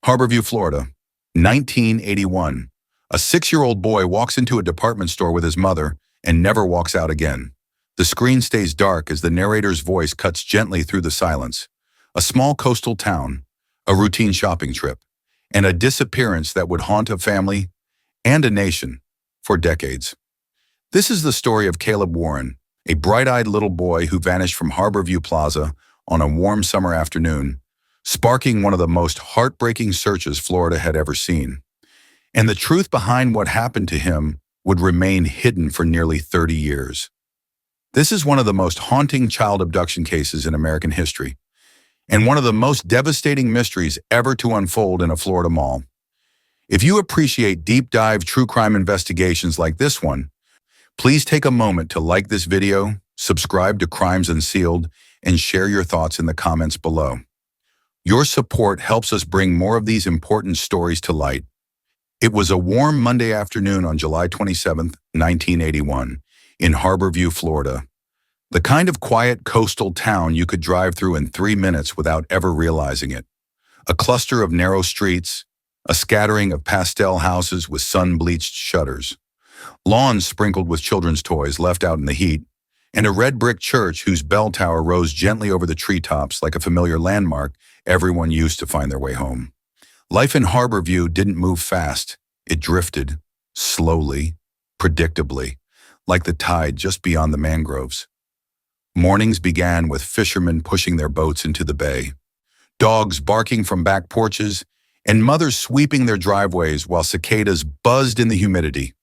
Harborview, Florida, 1981. A 6-year-old boy walks into a department store with his mother and never walks out again. The screen stays dark as the narrator's voice cuts gently through the silence. A small coastal town, a routine shopping trip, and a disappearance that would haunt a family and a nation for decades. This is the story of Caleb Warren, a bright-eyed little boy who vanished from Harborview Plaza on a warm summer afternoon, sparking one of the most heartbreaking searches Florida had ever seen. And the truth behind what happened to him would remain hidden for nearly 30 years. This is one of the most haunting child abduction cases in American history, and one of the most devastating mysteries ever to unfold in a Florida mall. If you appreciate deep-dive true crime investigations like this one, please take a moment to like this video, subscribe to Crimes Unsealed, and share your thoughts in the comments below. Your support helps us bring more of these important stories to light. It was a warm Monday afternoon on July 27, 1981, in Harborview, Florida. The kind of quiet coastal town you could drive through in 3 minutes without ever realizing it. A cluster of narrow streets, a scattering of pastel houses with sun-bleached shutters, lawns sprinkled with children's toys left out in the heat, and a red brick church whose bell tower rose gently over the treetops like a familiar landmark everyone used to find their way home. Life in Harborview didn't move fast. It drifted, slowly, predictably, like the tide just beyond the mangroves. Mornings began with fishermen pushing their boats into the bay, dogs barking from back porches, and mothers sweeping their driveways while cicadas buzzed in the humidity.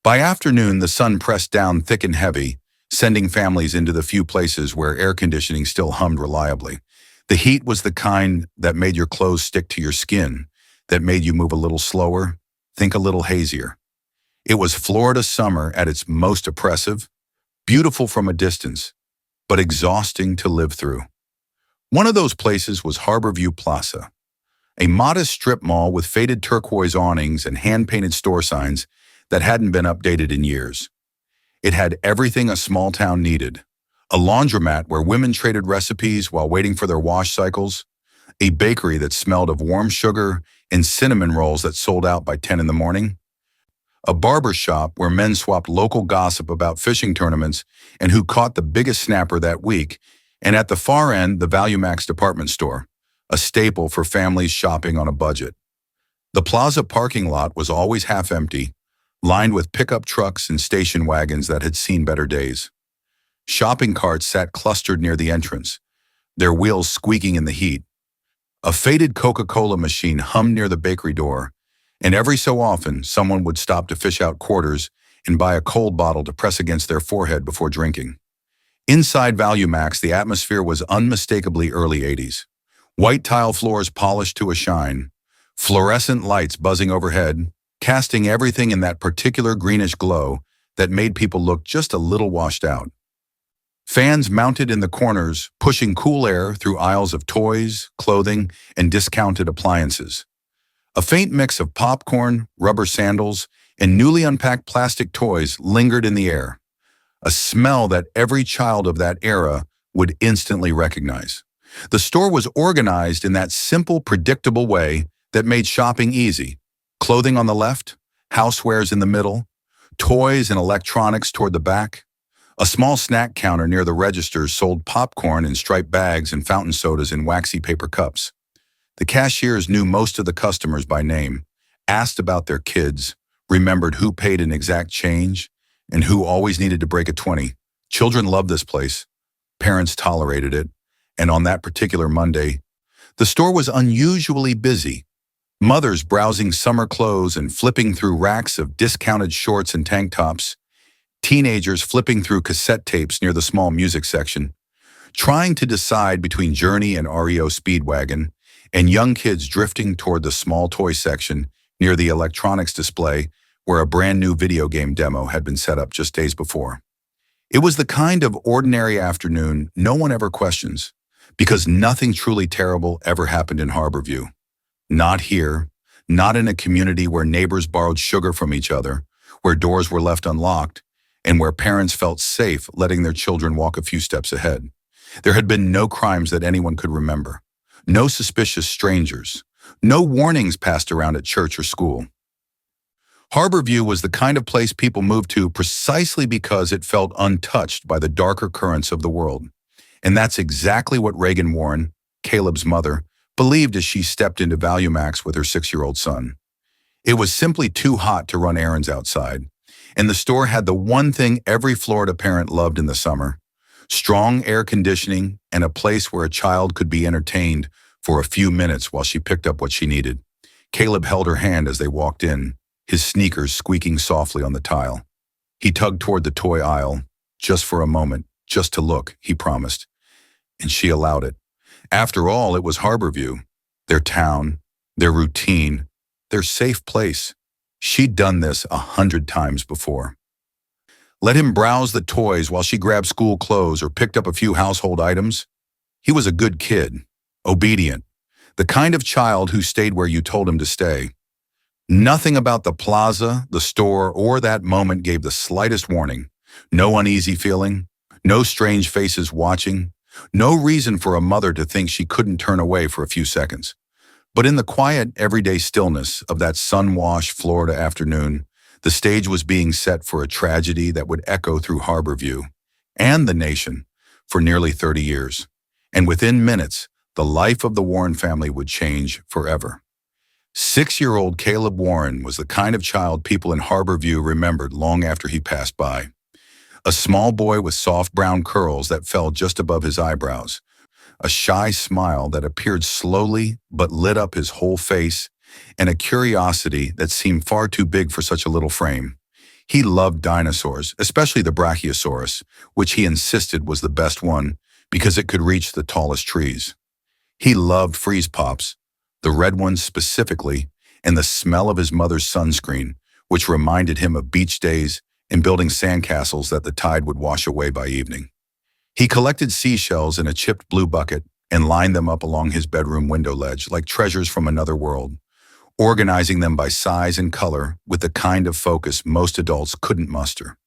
By afternoon, the sun pressed down thick and heavy, sending families into the few places where air conditioning still hummed reliably. The heat was the kind that made your clothes stick to your skin, that made you move a little slower, think a little hazier. It was Florida summer at its most oppressive, beautiful from a distance, but exhausting to live through. One of those places was Harborview Plaza, a modest strip mall with faded turquoise awnings and hand-painted store signs that hadn't been updated in years. It had everything a small town needed: a laundromat where women traded recipes while waiting for their wash cycles, a bakery that smelled of warm sugar and cinnamon rolls that sold out by 10 in the morning, a barber shop where men swapped local gossip about fishing tournaments and who caught the biggest snapper that week, and at the far end, the ValueMax department store, a staple for families shopping on a budget. The plaza parking lot was always half empty, lined with pickup trucks and station wagons that had seen better days. Shopping carts sat clustered near the entrance, their wheels squeaking in the heat. A faded Coca-Cola machine hummed near the bakery door, and every so often, someone would stop to fish out quarters and buy a cold bottle to press against their forehead before drinking. Inside ValueMax, the atmosphere was unmistakably early 80s. White tile floors polished to a shine, fluorescent lights buzzing overhead, casting everything in that particular greenish glow that made people look just a little washed out. Fans mounted in the corners, pushing cool air through aisles of toys, clothing, and discounted appliances. A faint mix of popcorn, rubber sandals, and newly unpacked plastic toys lingered in the air, a smell that every child of that era would instantly recognize. The store was organized in that simple, predictable way that made shopping easy. Clothing on the left, housewares in the middle, toys and electronics toward the back. A small snack counter near the registers sold popcorn in striped bags and fountain sodas in waxy paper cups. The cashiers knew most of the customers by name, asked about their kids, remembered who paid an exact change, and who always needed to break a 20. Children loved this place. Parents tolerated it. And on that particular Monday, the store was unusually busy. Mothers browsing summer clothes and flipping through racks of discounted shorts and tank tops, teenagers flipping through cassette tapes near the small music section, trying to decide between Journey and REO Speedwagon, and young kids drifting toward the small toy section near the electronics display where a brand new video game demo had been set up just days before. It was the kind of ordinary afternoon no one ever questions, because nothing truly terrible ever happened in Harborview. Not here, not in a community where neighbors borrowed sugar from each other, where doors were left unlocked, and where parents felt safe letting their children walk a few steps ahead. There had been no crimes that anyone could remember, no suspicious strangers, No warnings passed around at church or school. Harborview was the kind of place people moved to precisely because it felt untouched by the darker currents of the world. And that's exactly what Reagan Warren, Caleb's mother, believed as she stepped into ValueMax with her 6-year-old son. It was simply too hot to run errands outside, and the store had the one thing every Florida parent loved in the summer: strong air conditioning and a place where a child could be entertained for a few minutes while she picked up what she needed. Caleb held her hand as they walked in, his sneakers squeaking softly on the tile. He tugged toward the toy aisle, just for a moment, just to look, he promised. And she allowed it. After all, it was Harborview, their town, their routine, their safe place. She'd done this 100 times before. Let him browse the toys while she grabbed school clothes or picked up a few household items. He was a good kid, obedient, the kind of child who stayed where you told him to stay. Nothing about the plaza, the store, or that moment gave the slightest warning. No uneasy feeling, no strange faces watching, no reason for a mother to think she couldn't turn away for a few seconds. But in the quiet, everyday stillness of that sun-washed Florida afternoon, the stage was being set for a tragedy that would echo through Harborview and the nation for nearly 30 years. And within minutes, the life of the Warren family would change forever. 6-year-old Caleb Warren was the kind of child people in Harborview remembered long after he passed by. A small boy with soft brown curls that fell just above his eyebrows, a shy smile that appeared slowly but lit up his whole face, and a curiosity that seemed far too big for such a little frame. He loved dinosaurs, especially the Brachiosaurus, which he insisted was the best one because it could reach the tallest trees. He loved freeze pops, the red ones specifically, and the smell of his mother's sunscreen, which reminded him of beach days and building sandcastles that the tide would wash away by evening. He collected seashells in a chipped blue bucket and lined them up along his bedroom window ledge like treasures from another world, organizing them by size and color with the kind of focus most adults couldn't muster.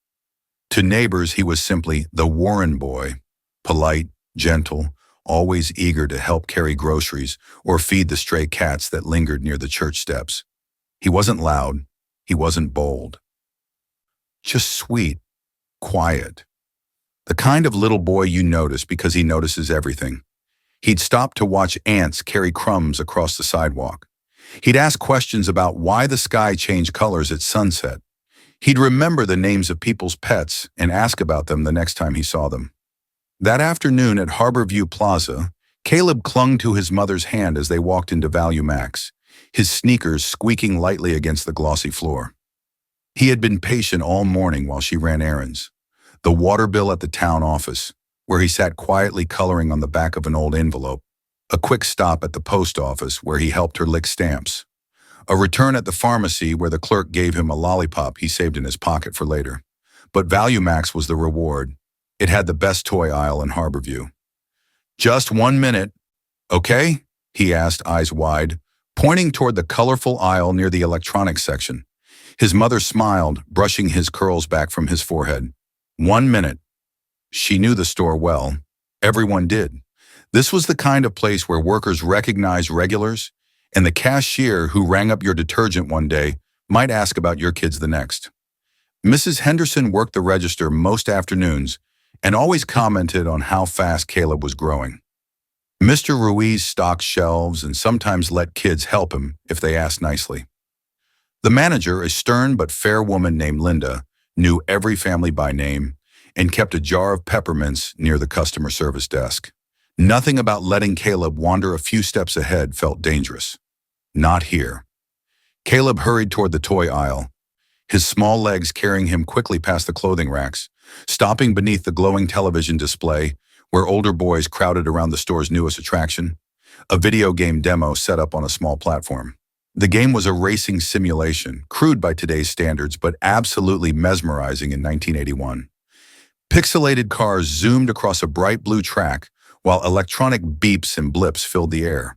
To neighbors, he was simply the Warren boy, polite, gentle, always eager to help carry groceries or feed the stray cats that lingered near the church steps. He wasn't loud, he wasn't bold. Just sweet, quiet. The kind of little boy you notice because he notices everything. He'd stop to watch ants carry crumbs across the sidewalk. He'd ask questions about why the sky changed colors at sunset. He'd remember the names of people's pets and ask about them the next time he saw them. That afternoon at Harborview Plaza, Caleb clung to his mother's hand as they walked into ValueMax, his sneakers squeaking lightly against the glossy floor. He had been patient all morning while she ran errands. The water bill at the town office, where he sat quietly coloring on the back of an old envelope, a quick stop at the post office where he helped her lick stamps, a return at the pharmacy where the clerk gave him a lollipop he saved in his pocket for later. But ValueMax was the reward. It had the best toy aisle in Harborview. "Just 1 minute, okay?" he asked, eyes wide, pointing toward the colorful aisle near the electronics section. His mother smiled, brushing his curls back from his forehead. 1 minute. She knew the store well. Everyone did. This was the kind of place where workers recognized regulars, and the cashier who rang up your detergent one day might ask about your kids the next. Mrs. Henderson worked the register most afternoons and always commented on how fast Caleb was growing. Mr. Ruiz stocked shelves and sometimes let kids help him if they asked nicely. The manager, a stern but fair woman named Linda, knew every family by name and kept a jar of peppermints near the customer service desk. Nothing about letting Caleb wander a few steps ahead felt dangerous. Not here. Caleb hurried toward the toy aisle, his small legs carrying him quickly past the clothing racks, stopping beneath the glowing television display where older boys crowded around the store's newest attraction, a video game demo set up on a small platform. The game was a racing simulation, crude by today's standards, but absolutely mesmerizing in 1981. Pixelated cars zoomed across a bright blue track, while electronic beeps and blips filled the air.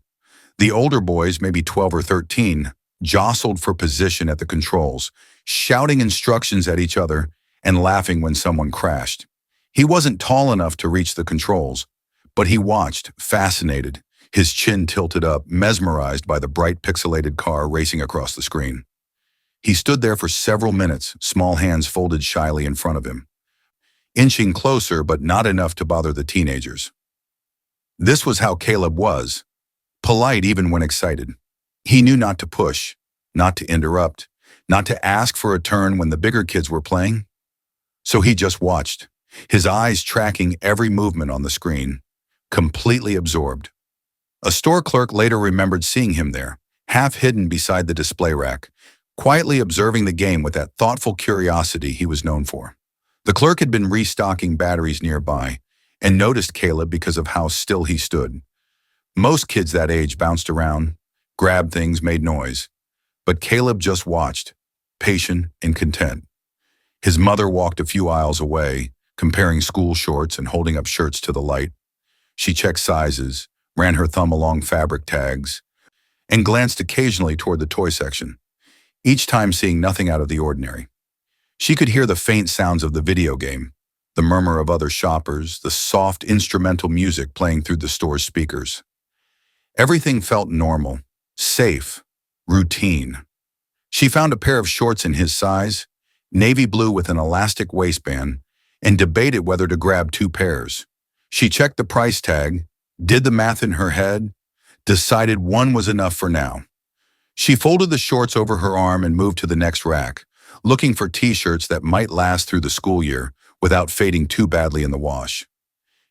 The older boys, maybe 12 or 13, jostled for position at the controls, shouting instructions at each other and laughing when someone crashed. He wasn't tall enough to reach the controls, but he watched, fascinated, his chin tilted up, mesmerized by the bright pixelated car racing across the screen. He stood there for several minutes, small hands folded shyly in front of him, inching closer but not enough to bother the teenagers. This was how Caleb was, polite even when excited. He knew not to push, not to interrupt, not to ask for a turn when the bigger kids were playing. So he just watched, his eyes tracking every movement on the screen, completely absorbed. A store clerk later remembered seeing him there, half hidden beside the display rack, quietly observing the game with that thoughtful curiosity he was known for. The clerk had been restocking batteries nearby and noticed Caleb because of how still he stood. Most kids that age bounced around, grabbed things, made noise. But Caleb just watched, patient and content. His mother walked a few aisles away, comparing school shorts and holding up shirts to the light. She checked sizes, ran her thumb along fabric tags, and glanced occasionally toward the toy section, each time seeing nothing out of the ordinary. She could hear the faint sounds of the video game, the murmur of other shoppers, the soft instrumental music playing through the store's speakers. Everything felt normal, safe, routine. She found a pair of shorts in his size, navy blue with an elastic waistband, and debated whether to grab two pairs. She checked the price tag, did the math in her head, decided one was enough for now. She folded the shorts over her arm and moved to the next rack, looking for t-shirts that might last through the school year without fading too badly in the wash.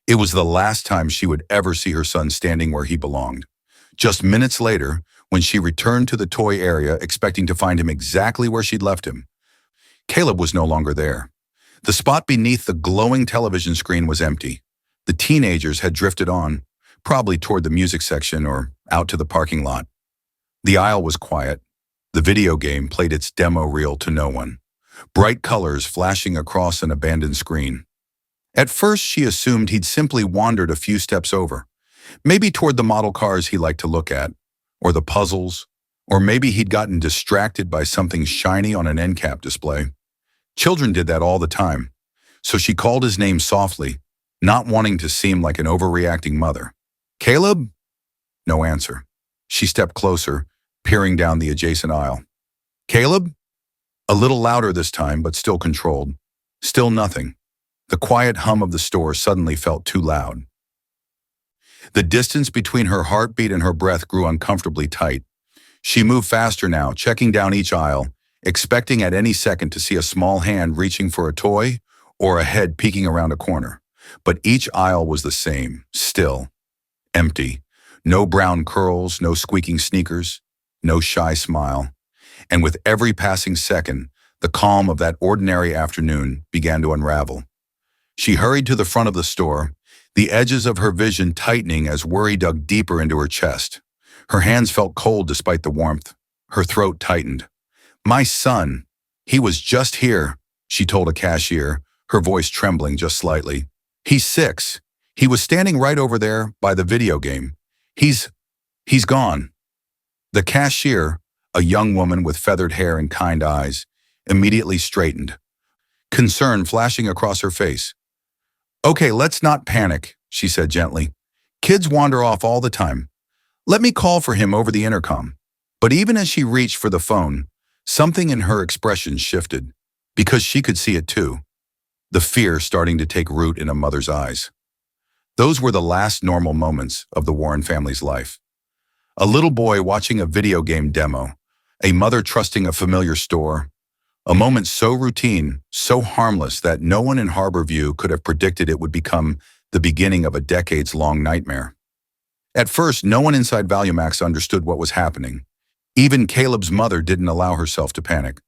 It was the last time she would ever see her son standing where he belonged. Just minutes later, when she returned to the toy area expecting to find him exactly where she'd left him, Caleb was no longer there. The spot beneath the glowing television screen was empty. The teenagers had drifted on, probably toward the music section or out to the parking lot. The aisle was quiet. The video game played its demo reel to no one, bright colors flashing across an abandoned screen. At first, she assumed he'd simply wandered a few steps over, maybe toward the model cars he liked to look at, or the puzzles, or maybe he'd gotten distracted by something shiny on an end cap display. Children did that all the time, so she called his name softly, not wanting to seem like an overreacting mother. "Caleb?" No answer. She stepped closer, peering down the adjacent aisle. "Caleb?" A little louder this time, but still controlled. Still nothing. The quiet hum of the store suddenly felt too loud. The distance between her heartbeat and her breath grew uncomfortably tight. She moved faster now, checking down each aisle, expecting at any second to see a small hand reaching for a toy or a head peeking around a corner. But each aisle was the same, still, empty. No brown curls, no squeaking sneakers, no shy smile. And with every passing second, the calm of that ordinary afternoon began to unravel. She hurried to the front of the store, the edges of her vision tightening as worry dug deeper into her chest. Her hands felt cold despite the warmth. Her throat tightened. "My son, he was just here," she told a cashier, her voice trembling just slightly. "He's 6. He was standing right over there by the video game. He's gone." The cashier, a young woman with feathered hair and kind eyes, immediately straightened, concern flashing across her face. "Okay, let's not panic," she said gently. "Kids wander off all the time. Let me call for him over the intercom." But even as she reached for the phone, something in her expression shifted, because she could see it too. The fear starting to take root in a mother's eyes. Those were the last normal moments of the Warren family's life. A little boy watching a video game demo, a mother trusting a familiar store, a moment so routine, so harmless that no one in Harborview could have predicted it would become the beginning of a decades-long nightmare. At first, no one inside ValueMax understood what was happening. Even Caleb's mother didn't allow herself to panic.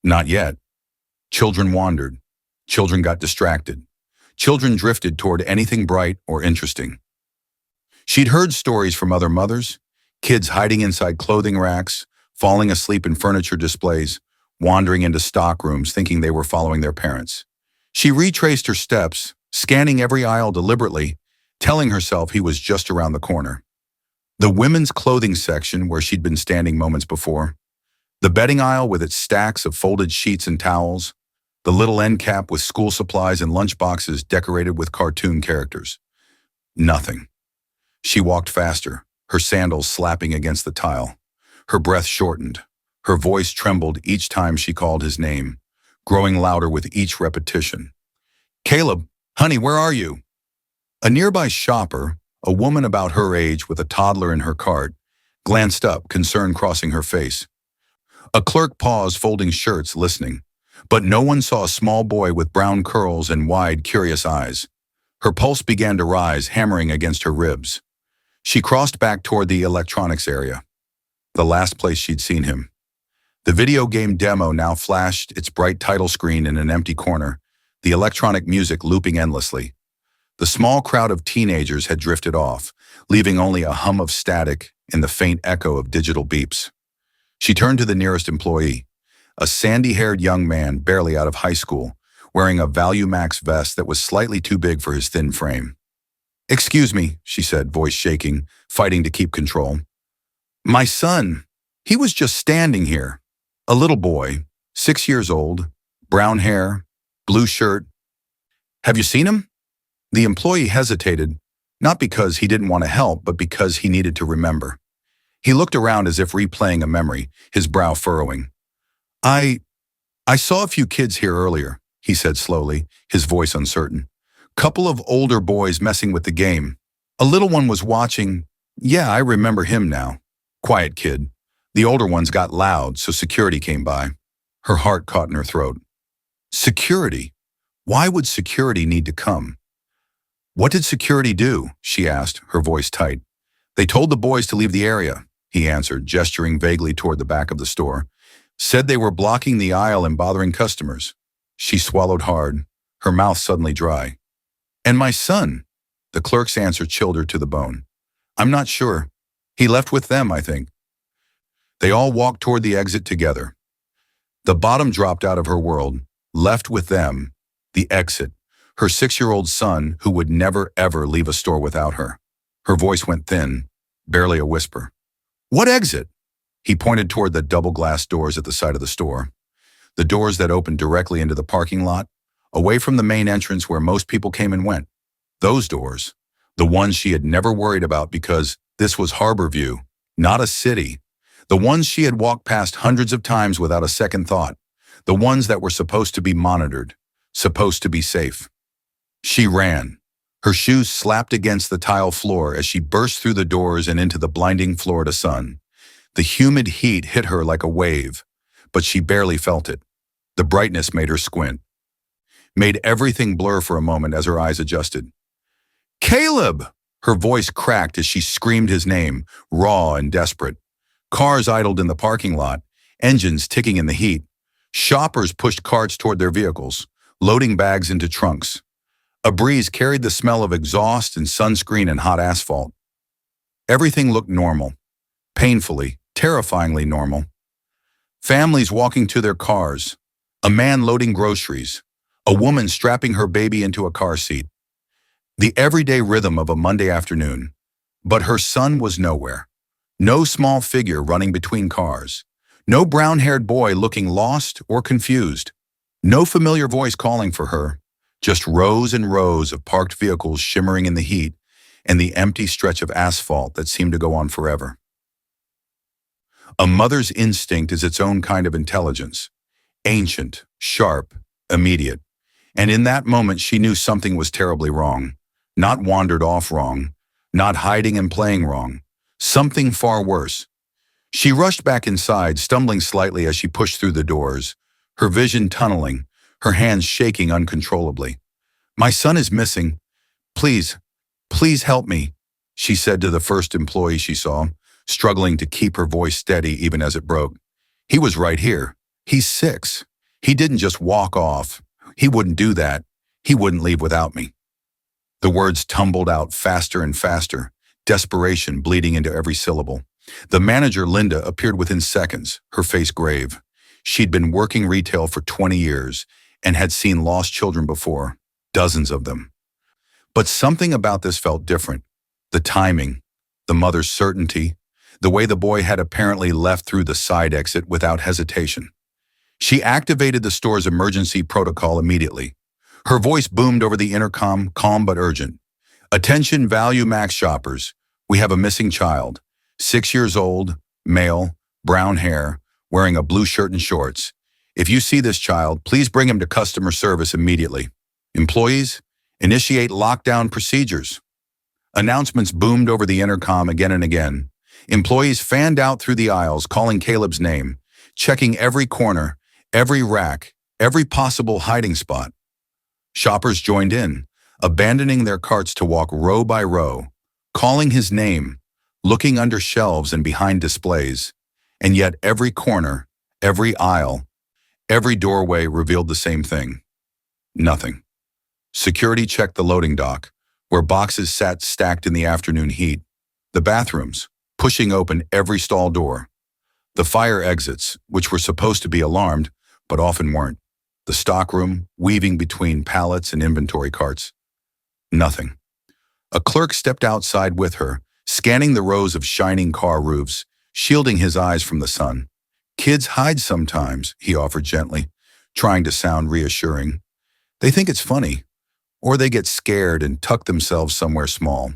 Not yet. Children wandered. Children got distracted. Children drifted toward anything bright or interesting. She'd heard stories from other mothers, kids hiding inside clothing racks, falling asleep in furniture displays, wandering into stock rooms thinking they were following their parents. She retraced her steps, scanning every aisle deliberately, telling herself he was just around the corner. The women's clothing section where she'd been standing moments before, the bedding aisle with its stacks of folded sheets and towels, the little end cap with school supplies and lunch boxes decorated with cartoon characters. Nothing. She walked faster, her sandals slapping against the tile. Her breath shortened. Her voice trembled each time she called his name, growing louder with each repetition. "Caleb, honey, where are you?" A nearby shopper, a woman about her age with a toddler in her cart, glanced up, concern crossing her face. A clerk paused, folding shirts, listening. But no one saw a small boy with brown curls and wide, curious eyes. Her pulse began to rise, hammering against her ribs. She crossed back toward the electronics area, the last place she'd seen him. The video game demo now flashed its bright title screen in an empty corner, the electronic music looping endlessly. The small crowd of teenagers had drifted off, leaving only a hum of static and the faint echo of digital beeps. She turned to the nearest employee, a sandy-haired young man barely out of high school, wearing a Value Max vest that was slightly too big for his thin frame. "Excuse me," she said, voice shaking, fighting to keep control. "My son, he was just standing here. A little boy, 6 years old, brown hair, blue shirt. Have you seen him?" The employee hesitated, not because he didn't want to help, but because he needed to remember. He looked around as if replaying a memory, his brow furrowing. I saw a few kids here earlier," he said slowly, his voice uncertain. "Couple of older boys messing with the game. A little one was watching. Yeah, I remember him now. Quiet kid. The older ones got loud, so security came by." Her heart caught in her throat. Security? Why would security need to come? "What did security do?" she asked, her voice tight. "They told the boys to leave the area," he answered, gesturing vaguely toward the back of the store. "Said they were blocking the aisle and bothering customers." She swallowed hard, her mouth suddenly dry. "And my son?" The clerk's answer chilled her to the bone. "I'm not sure. He left with them, I think." They all walked toward the exit together. The bottom dropped out of her world, left with them, the exit, her 6-year-old son who would never ever leave a store without her. Her voice went thin, barely a whisper. "What exit?" He pointed toward the double-glass doors at the side of the store. The doors that opened directly into the parking lot, away from the main entrance where most people came and went. Those doors, the ones she had never worried about because this was Harborview, not a city. The ones she had walked past hundreds of times without a second thought. The ones that were supposed to be monitored, supposed to be safe. She ran. Her shoes slapped against the tile floor as she burst through the doors and into the blinding Florida sun. The humid heat hit her like a wave, but she barely felt it. The brightness made her squint, made everything blur for a moment as her eyes adjusted. "Caleb!" Her voice cracked as she screamed his name, raw and desperate. Cars idled in the parking lot, engines ticking in the heat. Shoppers pushed carts toward their vehicles, loading bags into trunks. A breeze carried the smell of exhaust and sunscreen and hot asphalt. Everything looked normal, painfully, terrifyingly normal. Families walking to their cars, a man loading groceries, a woman strapping her baby into a car seat. The everyday rhythm of a Monday afternoon. But her son was nowhere. No small figure running between cars. No brown-haired boy looking lost or confused. No familiar voice calling for her. Just rows and rows of parked vehicles shimmering in the heat and the empty stretch of asphalt that seemed to go on forever. A mother's instinct is its own kind of intelligence. Ancient, sharp, immediate. And in that moment she knew something was terribly wrong. Not wandered off wrong. Not hiding and playing wrong. Something far worse. She rushed back inside, stumbling slightly as she pushed through the doors, her vision tunneling, her hands shaking uncontrollably. "My son is missing. Please, please help me," she said to the first employee she saw, struggling to keep her voice steady even as it broke. "He was right here. He's 6. He didn't just walk off. He wouldn't do that. He wouldn't leave without me." The words tumbled out faster and faster, desperation bleeding into every syllable. The manager, Linda, appeared within seconds, her face grave. She'd been working retail for 20 years and had seen lost children before, dozens of them. But something about this felt different. The timing, the mother's certainty, the way the boy had apparently left through the side exit without hesitation. She activated the store's emergency protocol immediately. Her voice boomed over the intercom, calm but urgent. "Attention Value Max shoppers. We have a missing child, 6 years old, male, brown hair, wearing a blue shirt and shorts. If you see this child, please bring him to customer service immediately. Employees, initiate lockdown procedures. Announcements boomed over the intercom again and again. Employees fanned out through the aisles, calling Caleb's name, checking every corner, every rack, every possible hiding spot. Shoppers joined in, abandoning their carts to walk row by row, calling his name, looking under shelves and behind displays. And yet every corner, every aisle, every doorway revealed the same thing. Nothing. Security checked the loading dock, where boxes sat stacked in the afternoon heat. The bathrooms, pushing open every stall door. The fire exits, which were supposed to be alarmed, but often weren't. The stockroom, weaving between pallets and inventory carts. Nothing. A clerk stepped outside with her, scanning the rows of shining car roofs, shielding his eyes from the sun. Kids hide sometimes, he offered gently, trying to sound reassuring. They think it's funny, or they get scared and tuck themselves somewhere small.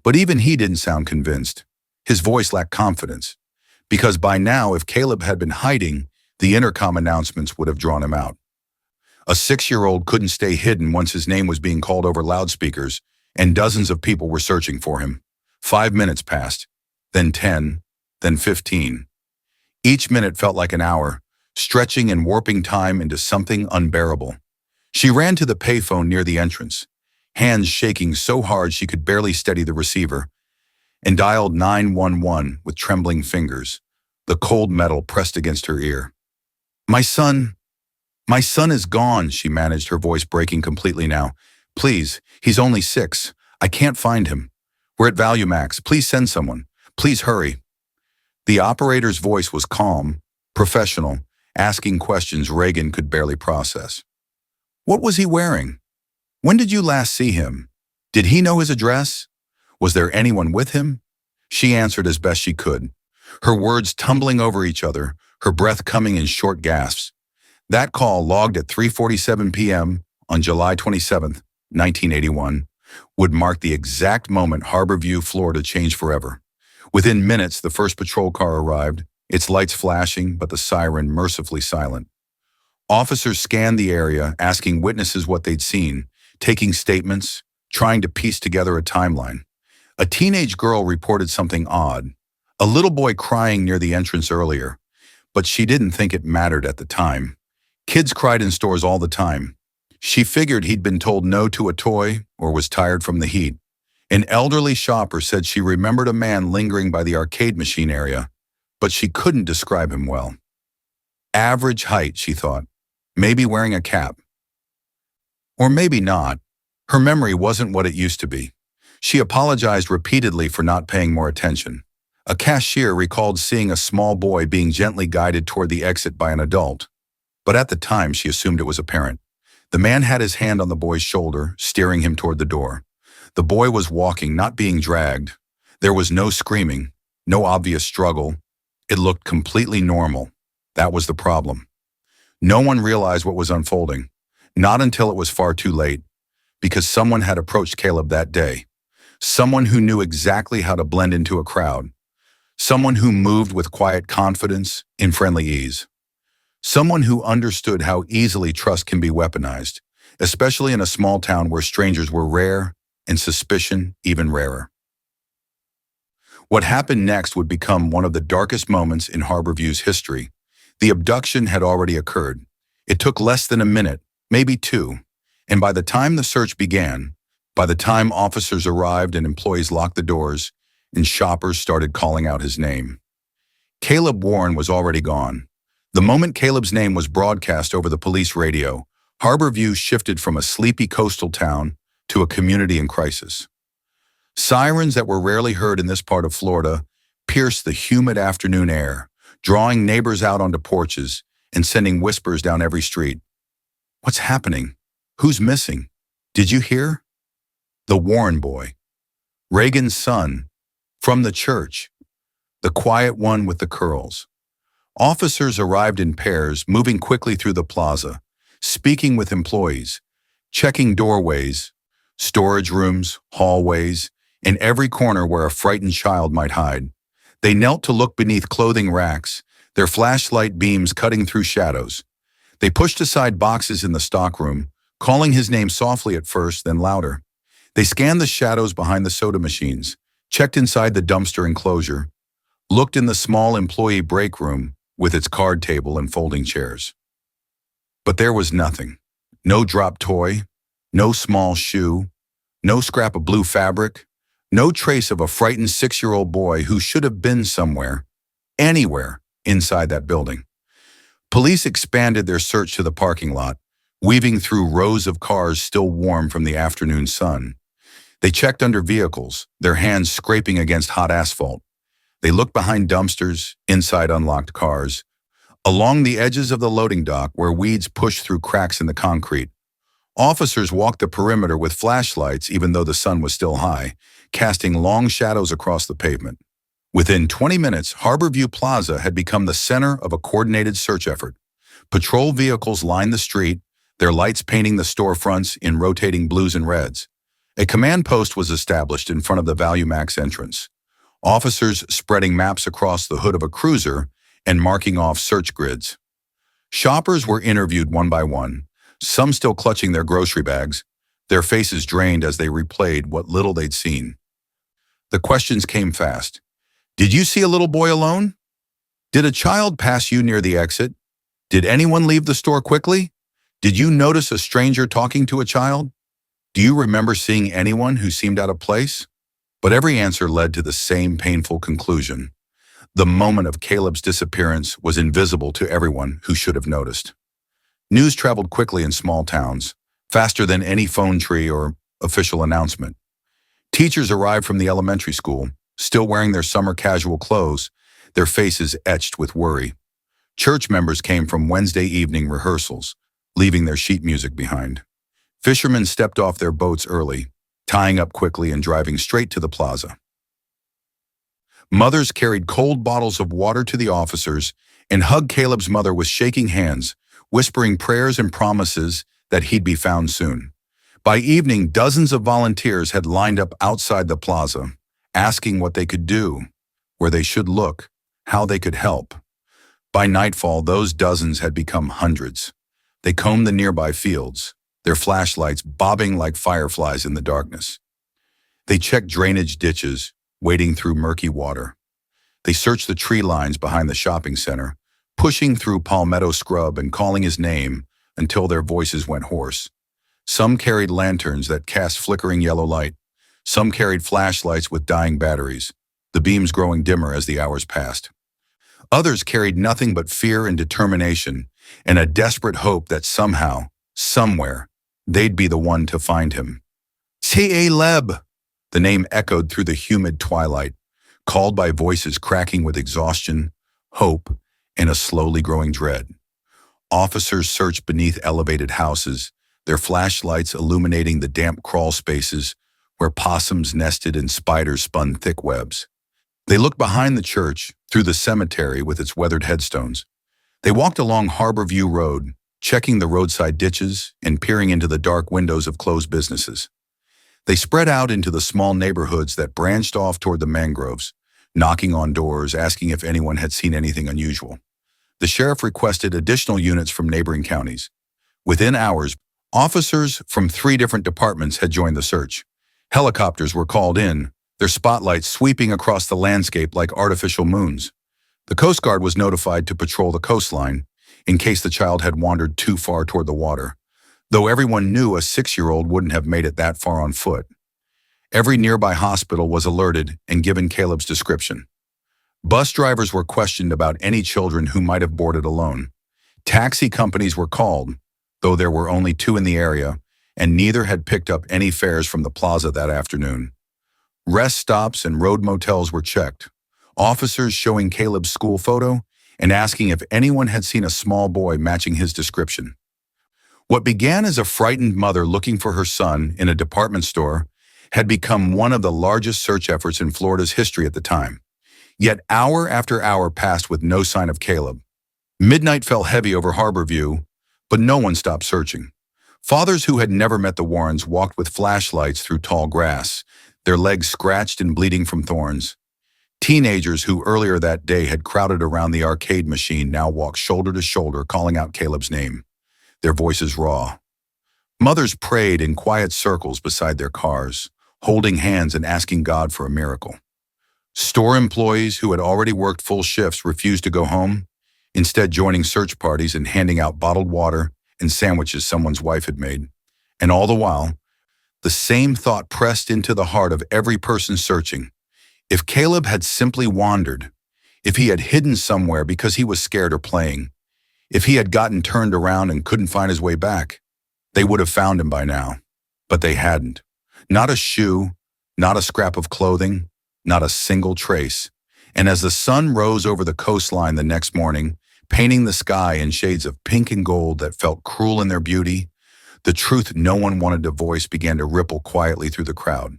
But even he didn't sound convinced. His voice lacked confidence, because by now, if Caleb had been hiding, the intercom announcements would have drawn him out. A 6-year-old couldn't stay hidden once his name was being called over loudspeakers, and dozens of people were searching for him. 5 minutes passed, then 10, then 15. Each minute felt like an hour, stretching and warping time into something unbearable. She ran to the payphone near the entrance, hands shaking so hard she could barely steady the receiver, and dialed 911 with trembling fingers, the cold metal pressed against her ear. My son is gone, she managed, her voice breaking completely now. Please, he's only 6. I can't find him. We're at Value Max. Please send someone. Please hurry. The operator's voice was calm, professional, asking questions Reagan could barely process. What was he wearing? When did you last see him? Did he know his address? Was there anyone with him? She answered as best she could, her words tumbling over each other, her breath coming in short gasps. That call, logged at 3:47 p.m. on July 27, 1981, would mark the exact moment Harborview, Florida changed forever. Within minutes, the first patrol car arrived, its lights flashing but the siren mercifully silent. Officers scanned the area, asking witnesses what they'd seen, taking statements, trying to piece together a timeline. A teenage girl reported something odd, a little boy crying near the entrance earlier, but she didn't think it mattered at the time. Kids cried in stores all the time. She figured he'd been told no to a toy or was tired from the heat. An elderly shopper said she remembered a man lingering by the arcade machine area, but she couldn't describe him well. Average height, she thought. Maybe wearing a cap. Or maybe not. Her memory wasn't what it used to be. She apologized repeatedly for not paying more attention. A cashier recalled seeing a small boy being gently guided toward the exit by an adult. But at the time, she assumed it was a parent. The man had his hand on the boy's shoulder, steering him toward the door. The boy was walking, not being dragged. There was no screaming, no obvious struggle. It looked completely normal. That was the problem. No one realized what was unfolding, not until it was far too late, because someone had approached Caleb that day. Someone who knew exactly how to blend into a crowd. Someone who moved with quiet confidence, in friendly ease. Someone who understood how easily trust can be weaponized, especially in a small town where strangers were rare and suspicion even rarer. What happened next would become one of the darkest moments in Harborview's history. The abduction had already occurred. It took less than a minute, maybe 2, and by the time the search began, by the time officers arrived and employees locked the doors, and shoppers started calling out his name, Caleb Warren was already gone. The moment Caleb's name was broadcast over the police radio, Harborview shifted from a sleepy coastal town to a community in crisis. Sirens that were rarely heard in this part of Florida pierced the humid afternoon air, drawing neighbors out onto porches and sending whispers down every street. What's happening? Who's missing? Did you hear? The Warren boy. Reagan's son. From the church. The quiet one with the curls. Officers arrived in pairs, moving quickly through the plaza, speaking with employees, checking doorways, storage rooms, hallways, in every corner where a frightened child might hide. They knelt to look beneath clothing racks, their flashlight beams cutting through shadows. They pushed aside boxes in the stockroom, calling his name softly at first, then louder. They scanned the shadows behind the soda machines, checked inside the dumpster enclosure, looked in the small employee break room with its card table and folding chairs. But there was nothing. No dropped toy, no small shoe, no scrap of blue fabric, no trace of a frightened 6-year-old boy who should have been somewhere, anywhere, inside that building. Police expanded their search to the parking lot, weaving through rows of cars still warm from the afternoon sun. They checked under vehicles, their hands scraping against hot asphalt. They looked behind dumpsters, inside unlocked cars, along the edges of the loading dock where weeds pushed through cracks in the concrete. Officers walked the perimeter with flashlights even though the sun was still high, casting long shadows across the pavement. Within 20 minutes, Harborview Plaza had become the center of a coordinated search effort. Patrol vehicles lined the street, their lights painting the storefronts in rotating blues and reds. A command post was established in front of the ValueMax entrance. Officers spreading maps across the hood of a cruiser and marking off search grids. Shoppers were interviewed one by one, some still clutching their grocery bags, their faces drained as they replayed what little they'd seen. The questions came fast. Did you see a little boy alone? Did a child pass you near the exit? Did anyone leave the store quickly? Did you notice a stranger talking to a child? Do you remember seeing anyone who seemed out of place? But every answer led to the same painful conclusion. The moment of Caleb's disappearance was invisible to everyone who should have noticed. News traveled quickly in small towns, faster than any phone tree or official announcement. Teachers arrived from the elementary school, still wearing their summer casual clothes, their faces etched with worry. Church members came from Wednesday evening rehearsals, leaving their sheet music behind. Fishermen stepped off their boats early, tying up quickly and driving straight to the plaza. Mothers carried cold bottles of water to the officers and hugged Caleb's mother with shaking hands, whispering prayers and promises that he'd be found soon. By evening, dozens of volunteers had lined up outside the plaza, asking what they could do, where they should look, how they could help. By nightfall, those dozens had become hundreds. They combed the nearby fields, their flashlights bobbing like fireflies in the darkness. They checked drainage ditches, wading through murky water. They searched the tree lines behind the shopping center, pushing through palmetto scrub and calling his name until their voices went hoarse. Some carried lanterns that cast flickering yellow light. Some carried flashlights with dying batteries, the beams growing dimmer as the hours passed. Others carried nothing but fear and determination and a desperate hope that somehow, somewhere, they'd be the one to find him. Caleb! The name echoed through the humid twilight, called by voices cracking with exhaustion, hope, and a slowly growing dread. Officers searched beneath elevated houses, their flashlights illuminating the damp crawl spaces where possums nested and spiders spun thick webs. They looked behind the church, through the cemetery with its weathered headstones. They walked along Harborview Road, checking the roadside ditches and peering into the dark windows of closed businesses. They spread out into the small neighborhoods that branched off toward the mangroves, knocking on doors, asking if anyone had seen anything unusual. The sheriff requested additional units from neighboring counties. Within hours, officers from 3 different departments had joined the search. Helicopters were called in, their spotlights sweeping across the landscape like artificial moons. The Coast Guard was notified to patrol the coastline in case the child had wandered too far toward the water, though everyone knew a 6-year-old wouldn't have made it that far on foot. Every nearby hospital was alerted and given Caleb's description. Bus drivers were questioned about any children who might have boarded alone. Taxi companies were called, though there were only 2 in the area, and neither had picked up any fares from the plaza that afternoon. Rest stops and road motels were checked, officers showing Caleb's school photo and asking if anyone had seen a small boy matching his description. What began as a frightened mother looking for her son in a department store had become one of the largest search efforts in Florida's history at the time. Yet hour after hour passed with no sign of Caleb. Midnight fell heavy over Harborview, but no one stopped searching. Fathers who had never met the Warrens walked with flashlights through tall grass, their legs scratched and bleeding from thorns. Teenagers who earlier that day had crowded around the arcade machine now walked shoulder to shoulder, calling out Caleb's name, their voices raw. Mothers prayed in quiet circles beside their cars, holding hands and asking God for a miracle. Store employees who had already worked full shifts refused to go home, instead joining search parties and handing out bottled water and sandwiches someone's wife had made. And all the while, the same thought pressed into the heart of every person searching. If Caleb had simply wandered, if he had hidden somewhere because he was scared or playing, if he had gotten turned around and couldn't find his way back, they would have found him by now. But they hadn't. Not a shoe, not a scrap of clothing, not a single trace. And as the sun rose over the coastline the next morning, painting the sky in shades of pink and gold that felt cruel in their beauty, the truth no one wanted to voice began to ripple quietly through the crowd.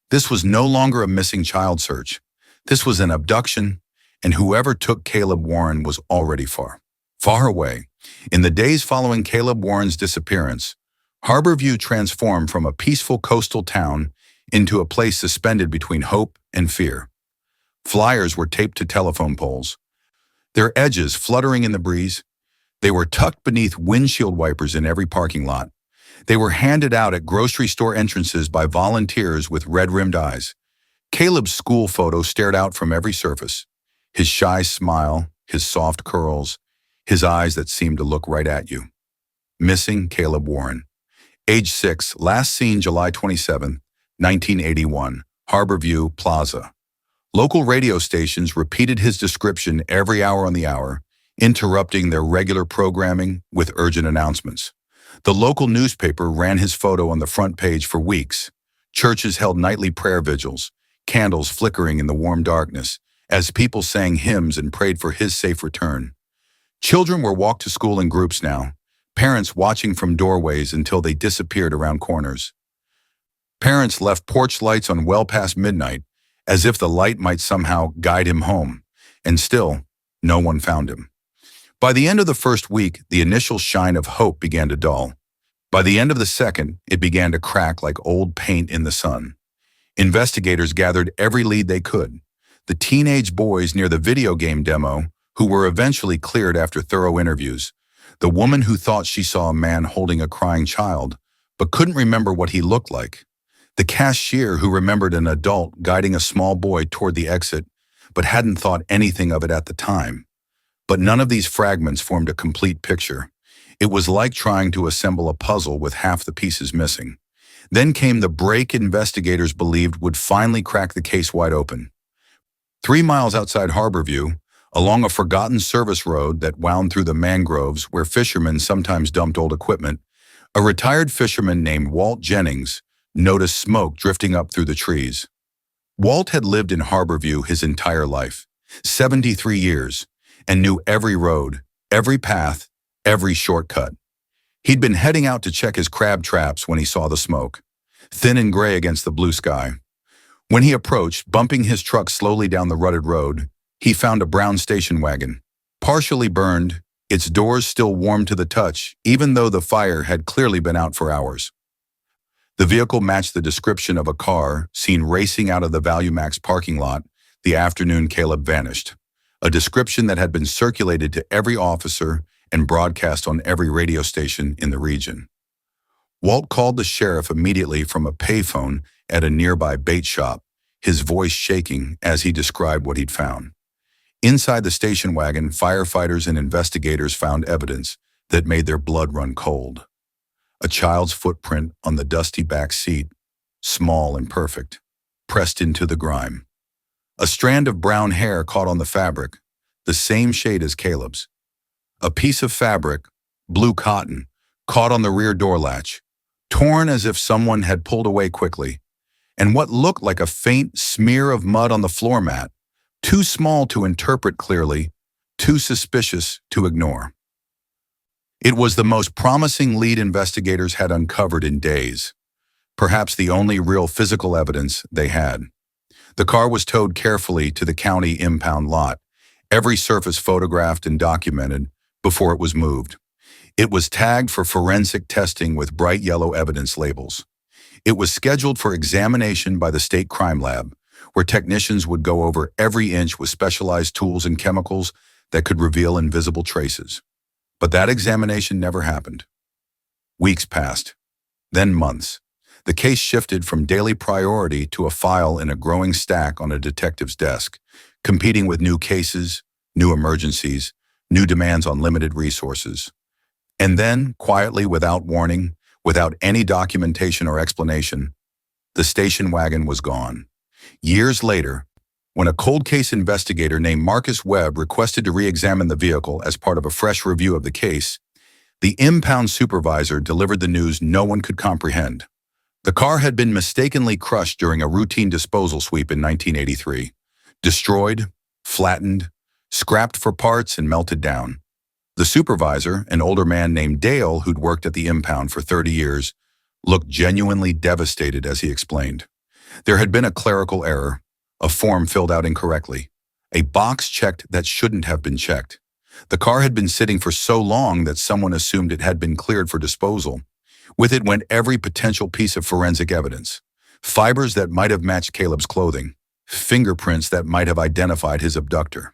This was no longer a missing child search. This was an abduction, and whoever took Caleb Warren was already far, far away. In the days following Caleb Warren's disappearance, Harborview transformed from a peaceful coastal town into a place suspended between hope and fear. Flyers were taped to telephone poles, their edges fluttering in the breeze. They were tucked beneath windshield wipers in every parking lot. They were handed out at grocery store entrances by volunteers with red-rimmed eyes. Caleb's school photo stared out from every surface. His shy smile, his soft curls, his eyes that seemed to look right at you. Missing Caleb Warren. Age 6, last seen July 27, 1981, Harborview Plaza. Local radio stations repeated his description every hour on the hour, interrupting their regular programming with urgent announcements. The local newspaper ran his photo on the front page for weeks. Churches held nightly prayer vigils, candles flickering in the warm darkness, as people sang hymns and prayed for his safe return. Children were walked to school in groups now, parents watching from doorways until they disappeared around corners. Parents left porch lights on well past midnight, as if the light might somehow guide him home, and still, no one found him. By the end of the first week, the initial shine of hope began to dull. By the end of the second, it began to crack like old paint in the sun. Investigators gathered every lead they could. The teenage boys near the video game demo, who were eventually cleared after thorough interviews. The woman who thought she saw a man holding a crying child, but couldn't remember what he looked like. The cashier who remembered an adult guiding a small boy toward the exit, but hadn't thought anything of it at the time. But none of these fragments formed a complete picture. It was like trying to assemble a puzzle with half the pieces missing. Then came the break investigators believed would finally crack the case wide open. 3 miles outside Harborview, along a forgotten service road that wound through the mangroves where fishermen sometimes dumped old equipment, a retired fisherman named Walt Jennings noticed smoke drifting up through the trees. Walt had lived in Harborview his entire life, 73 years, and knew every road, every path, every shortcut. He'd been heading out to check his crab traps when he saw the smoke, thin and gray against the blue sky. When he approached, bumping his truck slowly down the rutted road, he found a brown station wagon, partially burned, its doors still warm to the touch, even though the fire had clearly been out for hours. The vehicle matched the description of a car seen racing out of the ValueMax parking lot the afternoon Caleb vanished, a description that had been circulated to every officer and broadcast on every radio station in the region. Walt called the sheriff immediately from a payphone at a nearby bait shop, his voice shaking as he described what he'd found. Inside the station wagon, firefighters and investigators found evidence that made their blood run cold. A child's footprint on the dusty back seat, small and perfect, pressed into the grime. A strand of brown hair caught on the fabric, the same shade as Caleb's. A piece of fabric, blue cotton, caught on the rear door latch, torn as if someone had pulled away quickly, and what looked like a faint smear of mud on the floor mat, too small to interpret clearly, too suspicious to ignore. It was the most promising lead investigators had uncovered in days, perhaps the only real physical evidence they had. The car was towed carefully to the county impound lot, every surface photographed and documented before it was moved. It was tagged for forensic testing with bright yellow evidence labels. It was scheduled for examination by the state crime lab, where technicians would go over every inch with specialized tools and chemicals that could reveal invisible traces. But that examination never happened. Weeks passed, then months. The case shifted from daily priority to a file in a growing stack on a detective's desk, competing with new cases, new emergencies, new demands on limited resources. And then, quietly, without warning, without any documentation or explanation, the station wagon was gone. Years later, when a cold case investigator named Marcus Webb requested to re-examine the vehicle as part of a fresh review of the case, the impound supervisor delivered the news no one could comprehend. The car had been mistakenly crushed during a routine disposal sweep in 1983. Destroyed, flattened, scrapped for parts, and melted down. The supervisor, an older man named Dale who'd worked at the impound for 30 years, looked genuinely devastated as he explained. There had been a clerical error, a form filled out incorrectly, a box checked that shouldn't have been checked. The car had been sitting for so long that someone assumed it had been cleared for disposal. With it went every potential piece of forensic evidence. Fibers that might have matched Caleb's clothing, fingerprints that might have identified his abductor,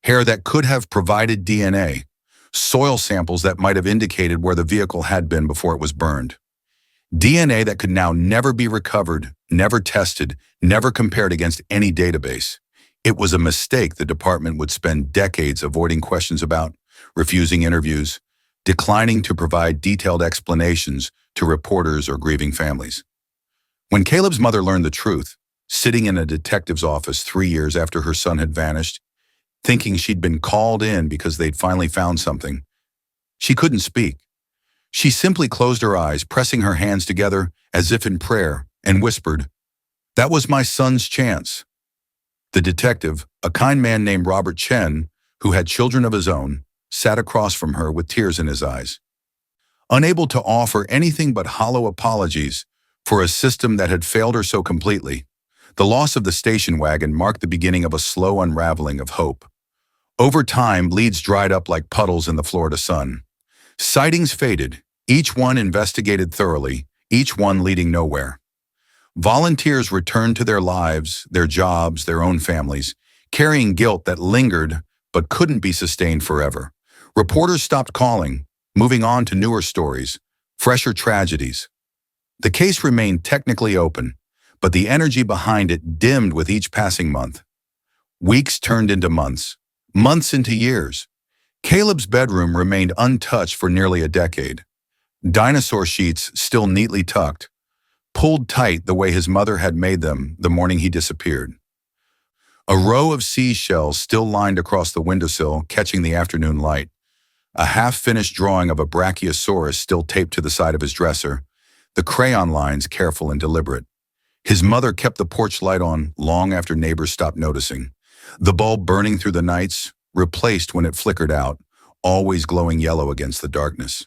hair that could have provided DNA, soil samples that might have indicated where the vehicle had been before it was burned. DNA that could now never be recovered, never tested, never compared against any database. It was a mistake the department would spend decades avoiding questions about, refusing interviews, declining to provide detailed explanations to reporters or grieving families. When Caleb's mother learned the truth, sitting in a detective's office 3 years after her son had vanished, thinking she'd been called in because they'd finally found something, she couldn't speak. She simply closed her eyes, pressing her hands together as if in prayer, and whispered, "That was my son's chance." The detective, a kind man named Robert Chen, who had children of his own, sat across from her with tears in his eyes. Unable to offer anything but hollow apologies for a system that had failed her so completely, the loss of the station wagon marked the beginning of a slow unraveling of hope. Over time, leads dried up like puddles in the Florida sun. Sightings faded, each one investigated thoroughly, each one leading nowhere. Volunteers returned to their lives, their jobs, their own families, carrying guilt that lingered but couldn't be sustained forever. Reporters stopped calling, moving on to newer stories, fresher tragedies. The case remained technically open, but the energy behind it dimmed with each passing month. Weeks turned into months, months into years. Caleb's bedroom remained untouched for nearly a decade. Dinosaur sheets still neatly tucked, pulled tight the way his mother had made them the morning he disappeared. A row of seashells still lined across the windowsill, catching the afternoon light. A half-finished drawing of a brachiosaurus still taped to the side of his dresser, the crayon lines careful and deliberate. His mother kept the porch light on long after neighbors stopped noticing. The bulb burning through the nights, replaced when it flickered out, always glowing yellow against the darkness.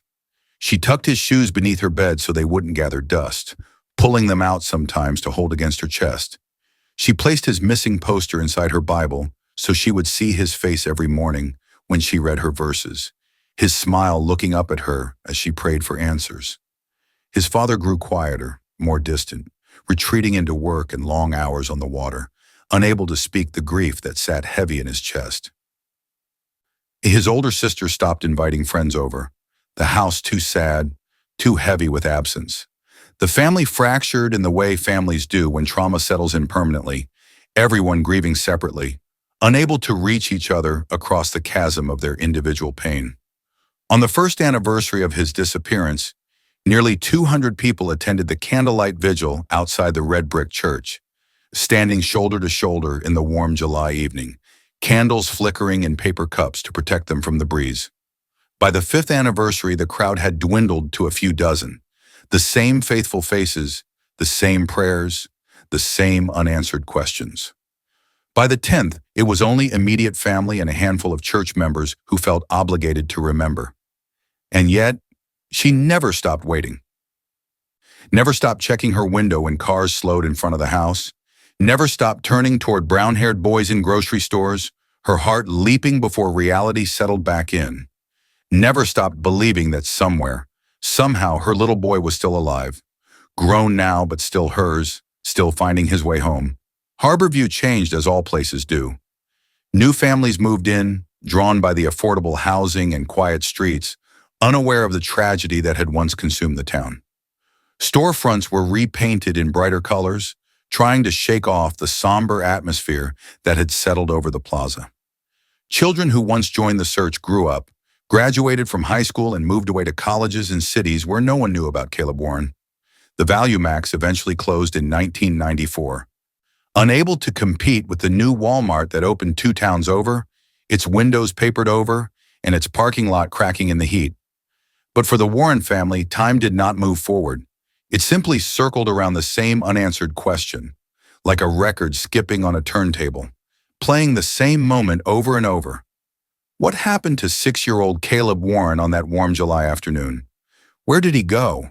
She tucked his shoes beneath her bed so they wouldn't gather dust, pulling them out sometimes to hold against her chest. She placed his missing poster inside her Bible so she would see his face every morning when she read her verses, his smile looking up at her as she prayed for answers. His father grew quieter, more distant, retreating into work and long hours on the water, unable to speak the grief that sat heavy in his chest. His older sister stopped inviting friends over, the house too sad, too heavy with absence. The family fractured in the way families do when trauma settles in permanently, everyone grieving separately, unable to reach each other across the chasm of their individual pain. On the first anniversary of his disappearance, nearly 200 people attended the candlelight vigil outside the red brick church, standing shoulder to shoulder in the warm July evening, candles flickering in paper cups to protect them from the breeze. By the 5th anniversary, the crowd had dwindled to a few dozen. The same faithful faces, the same prayers, the same unanswered questions. By the 10th, it was only immediate family and a handful of church members who felt obligated to remember. And yet, she never stopped waiting. Never stopped checking her window when cars slowed in front of the house. Never stopped turning toward brown-haired boys in grocery stores, her heart leaping before reality settled back in. Never stopped believing that somewhere, somehow her little boy was still alive, Grown now, but still hers, still finding his way home. Harborview changed as all places do. New families moved in, drawn by the affordable housing and quiet streets, unaware of the tragedy that had once consumed the town. Storefronts were repainted in brighter colors, trying to shake off the somber atmosphere that had settled over the plaza. Children who once joined the search grew up, graduated from high school and moved away to colleges and cities where no one knew about Caleb Warren. The Value Max eventually closed in 1994. Unable to compete with the new Walmart that opened 2 towns over, its windows papered over, and its parking lot cracking in the heat. But for the Warren family, time did not move forward. It simply circled around the same unanswered question, like a record skipping on a turntable, playing the same moment over and over. What happened to 6-year-old Caleb Warren on that warm July afternoon? Where did he go?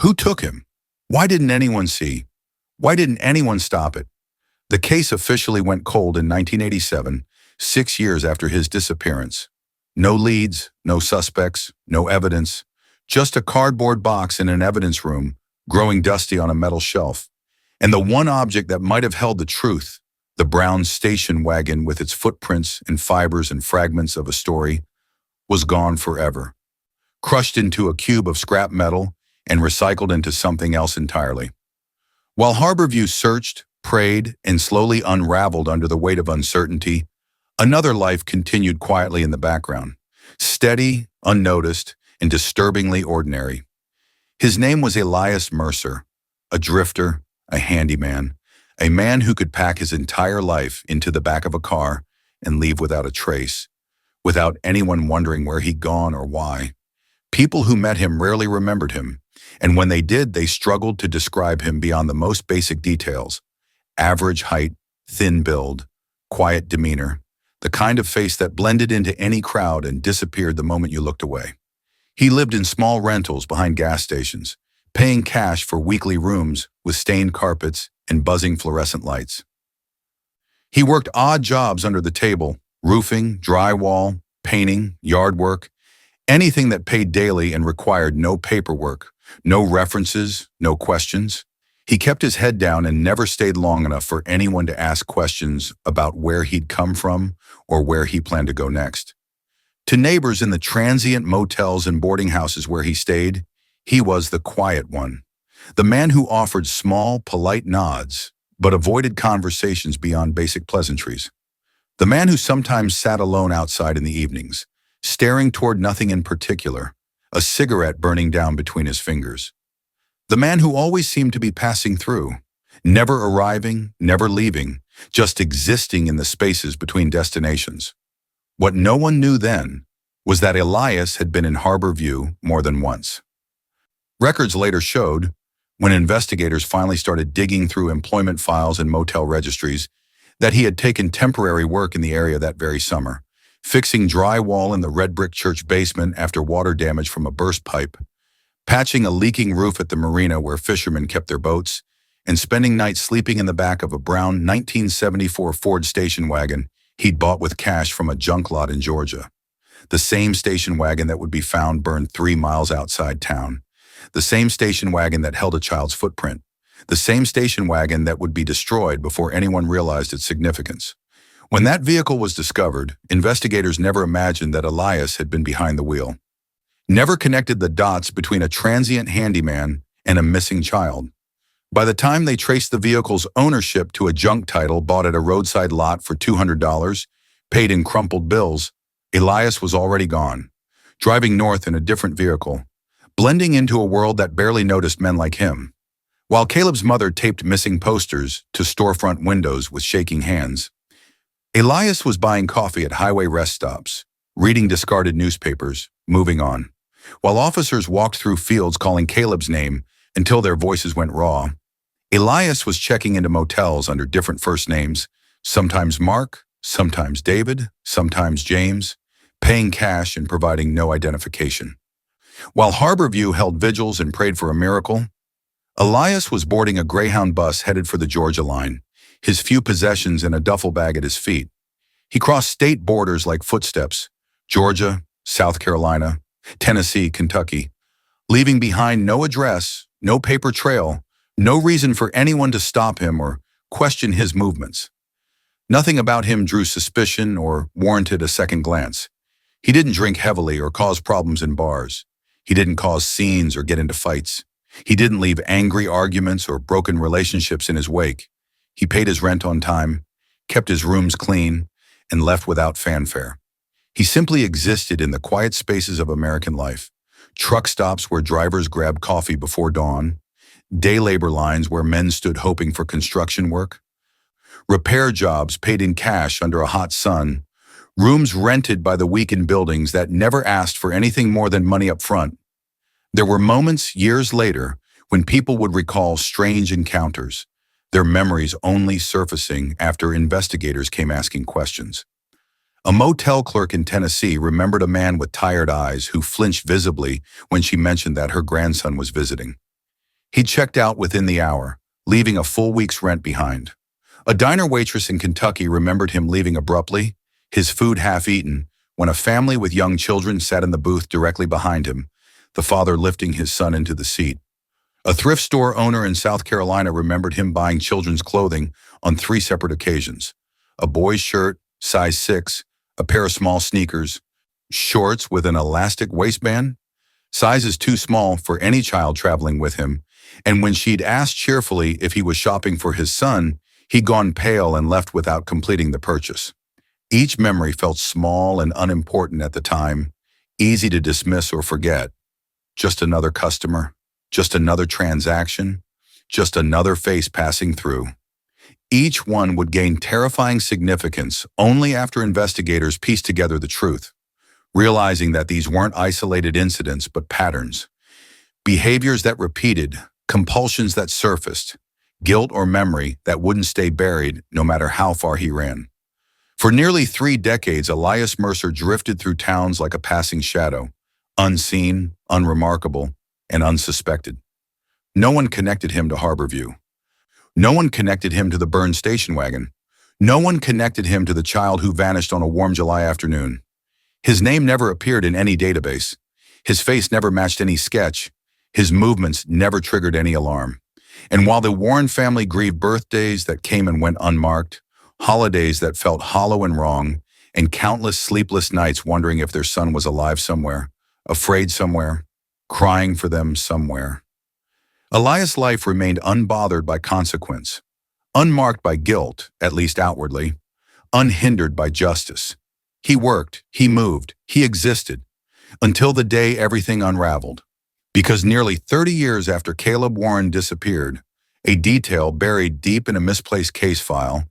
Who took him? Why didn't anyone see? Why didn't anyone stop it? The case officially went cold in 1987, 6 years after his disappearance. No leads, no suspects, no evidence, just a cardboard box in an evidence room, growing dusty on a metal shelf. And the one object that might have held the truth, the brown station wagon with its footprints and fibers and fragments of a story, was gone forever, crushed into a cube of scrap metal and recycled into something else entirely. While Harborview searched, prayed, and slowly unraveled under the weight of uncertainty, another life continued quietly in the background, steady, unnoticed, and disturbingly ordinary. His name was Elias Mercer, a drifter, a handyman, a man who could pack his entire life into the back of a car and leave without a trace, without anyone wondering where he'd gone or why. People who met him rarely remembered him, and when they did, they struggled to describe him beyond the most basic details: average height, thin build, quiet demeanor, the kind of face that blended into any crowd and disappeared the moment you looked away. He lived in small rentals behind gas stations, paying cash for weekly rooms with stained carpets and buzzing fluorescent lights. He worked odd jobs under the table: roofing, drywall, painting, yard work, anything that paid daily and required no paperwork, no references, no questions. He kept his head down and never stayed long enough for anyone to ask questions about where he'd come from or where he planned to go next. To neighbors in the transient motels and boarding houses where he stayed, he was the quiet one, the man who offered small, polite nods, but avoided conversations beyond basic pleasantries. The man who sometimes sat alone outside in the evenings, staring toward nothing in particular, a cigarette burning down between his fingers. The man who always seemed to be passing through, never arriving, never leaving, just existing in the spaces between destinations. What no one knew then was that Elias had been in Harborview more than once. Records later showed, when investigators finally started digging through employment files and motel registries, that he had taken temporary work in the area that very summer, fixing drywall in the red brick church basement after water damage from a burst pipe, patching a leaking roof at the marina where fishermen kept their boats, and spending nights sleeping in the back of a brown 1974 Ford station wagon he'd bought with cash from a junk lot in Georgia. The same station wagon that would be found burned 3 miles outside town. The same station wagon that held a child's footprint. The same station wagon that would be destroyed before anyone realized its significance. When that vehicle was discovered, investigators never imagined that Elias had been behind the wheel. Never connected the dots between a transient handyman and a missing child. By the time they traced the vehicle's ownership to a junk title bought at a roadside lot for $200, paid in crumpled bills, Elias was already gone, driving north in a different vehicle, blending into a world that barely noticed men like him. While Caleb's mother taped missing posters to storefront windows with shaking hands, Elias was buying coffee at highway rest stops, reading discarded newspapers, moving on. While officers walked through fields calling Caleb's name until their voices went raw, Elias was checking into motels under different first names, sometimes Mark, sometimes David, sometimes James, paying cash and providing no identification. While Harborview held vigils and prayed for a miracle, Elias was boarding a Greyhound bus headed for the Georgia line, his few possessions in a duffel bag at his feet. He crossed state borders like footsteps: Georgia, South Carolina, Tennessee, Kentucky, leaving behind no address, no paper trail, No reason for anyone to stop him or question his movements. Nothing about him drew suspicion or warranted a second glance. He didn't drink heavily or cause problems in bars. He didn't cause scenes or get into fights. He didn't leave angry arguments or broken relationships in his wake. He paid his rent on time, kept his rooms clean, and left without fanfare. He simply existed in the quiet spaces of American life. Truck stops where drivers grabbed coffee before dawn, day labor lines where men stood hoping for construction work, repair jobs paid in cash under a hot sun, rooms rented by the weak in buildings that never asked for anything more than money up front. There were moments years later when people would recall strange encounters, their memories only surfacing after investigators came asking questions. A motel clerk in Tennessee remembered a man with tired eyes who flinched visibly when she mentioned that her grandson was visiting. He checked out within the hour, leaving a full week's rent behind. A diner waitress in Kentucky remembered him leaving abruptly, his food half-eaten, when a family with young children sat in the booth directly behind him, the father lifting his son into the seat. A thrift store owner in South Carolina remembered him buying children's clothing on 3 separate occasions: a boy's shirt, size 6, a pair of small sneakers, shorts with an elastic waistband, sizes too small for any child traveling with him, and when she'd asked cheerfully if he was shopping for his son, he'd gone pale and left without completing the purchase. Each memory felt small and unimportant at the time, easy to dismiss or forget. Just another customer, just another transaction, just another face passing through. Each one would gain terrifying significance only after investigators pieced together the truth, realizing that these weren't isolated incidents but patterns. Behaviors that repeated, compulsions that surfaced, guilt or memory that wouldn't stay buried no matter how far he ran. For nearly 3 decades, Elias Mercer drifted through towns like a passing shadow, unseen, unremarkable, and unsuspected. No one connected him to Harborview. No one connected him to the burned station wagon. No one connected him to the child who vanished on a warm July afternoon. His name never appeared in any database. His face never matched any sketch. His movements never triggered any alarm. And while the Warren family grieved birthdays that came and went unmarked, holidays that felt hollow and wrong, and countless sleepless nights wondering if their son was alive somewhere, afraid somewhere, crying for them somewhere, Elias' life remained unbothered by consequence, unmarked by guilt, at least outwardly, unhindered by justice. He worked, he moved, he existed, until the day everything unraveled. Because nearly 30 years after Caleb Warren disappeared, a detail buried deep in a misplaced case file,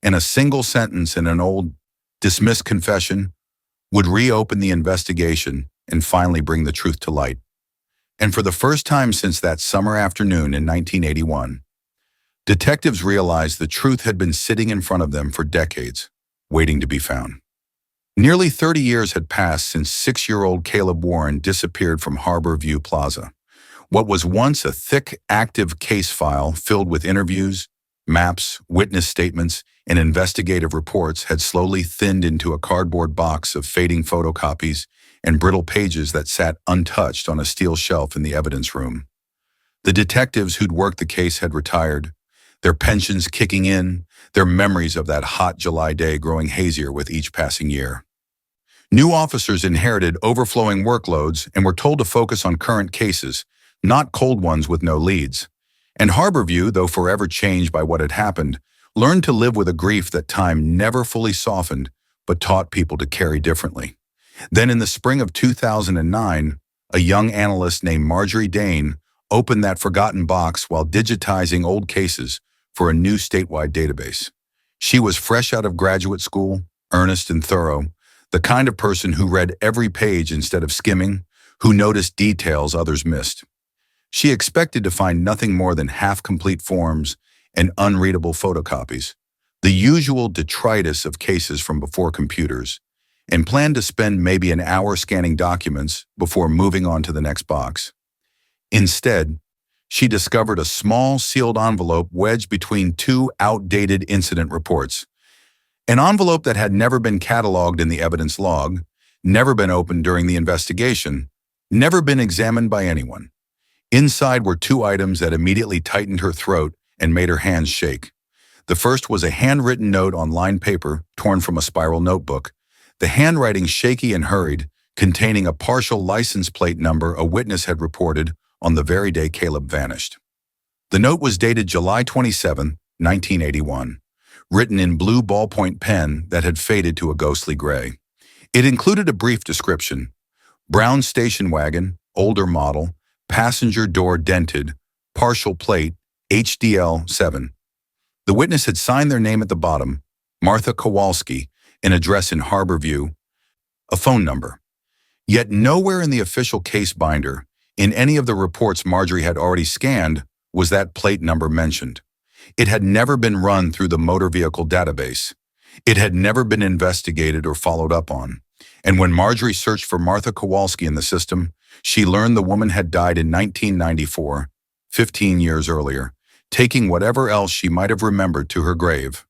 and a single sentence in an old, dismissed confession would reopen the investigation and finally bring the truth to light. And for the first time since that summer afternoon in 1981, detectives realized the truth had been sitting in front of them for decades, waiting to be found. Nearly 30 years had passed since 6-year-old Caleb Warren disappeared from Harborview Plaza. What was once a thick, active case file filled with interviews, maps, witness statements, and investigative reports had slowly thinned into a cardboard box of fading photocopies and brittle pages that sat untouched on a steel shelf in the evidence room. The detectives who'd worked the case had retired, their pensions kicking in, their memories of that hot July day growing hazier with each passing year. New officers inherited overflowing workloads and were told to focus on current cases, not cold ones with no leads. And Harborview, though forever changed by what had happened, learned to live with a grief that time never fully softened, but taught people to carry differently. Then in the spring of 2009, a young analyst named Marjorie Dane opened that forgotten box while digitizing old cases for a new statewide database. She was fresh out of graduate school, earnest and thorough, the kind of person who read every page instead of skimming, who noticed details others missed. She expected to find nothing more than half-complete forms and unreadable photocopies, the usual detritus of cases from before computers, and planned to spend maybe an hour scanning documents before moving on to the next box. Instead, she discovered a small sealed envelope wedged between 2 outdated incident reports. An envelope that had never been cataloged in the evidence log, never been opened during the investigation, never been examined by anyone. Inside were two items that immediately tightened her throat and made her hands shake. The first was a handwritten note on lined paper torn from a spiral notebook, the handwriting shaky and hurried, containing a partial license plate number a witness had reported on the very day Caleb vanished. The note was dated July 27, 1981, written in blue ballpoint pen that had faded to a ghostly gray. It included a brief description: brown station wagon, older model, passenger door dented, partial plate, HDL 7. The witness had signed their name at the bottom, Martha Kowalski, an address in Harborview, a phone number. Yet nowhere in the official case binder, in any of the reports Marjorie had already scanned, was that plate number mentioned. It had never been run through the motor vehicle database. It had never been investigated or followed up on. And when Marjorie searched for Martha Kowalski in the system, she learned the woman had died in 1994, 15 years earlier, taking whatever else she might have remembered to her grave.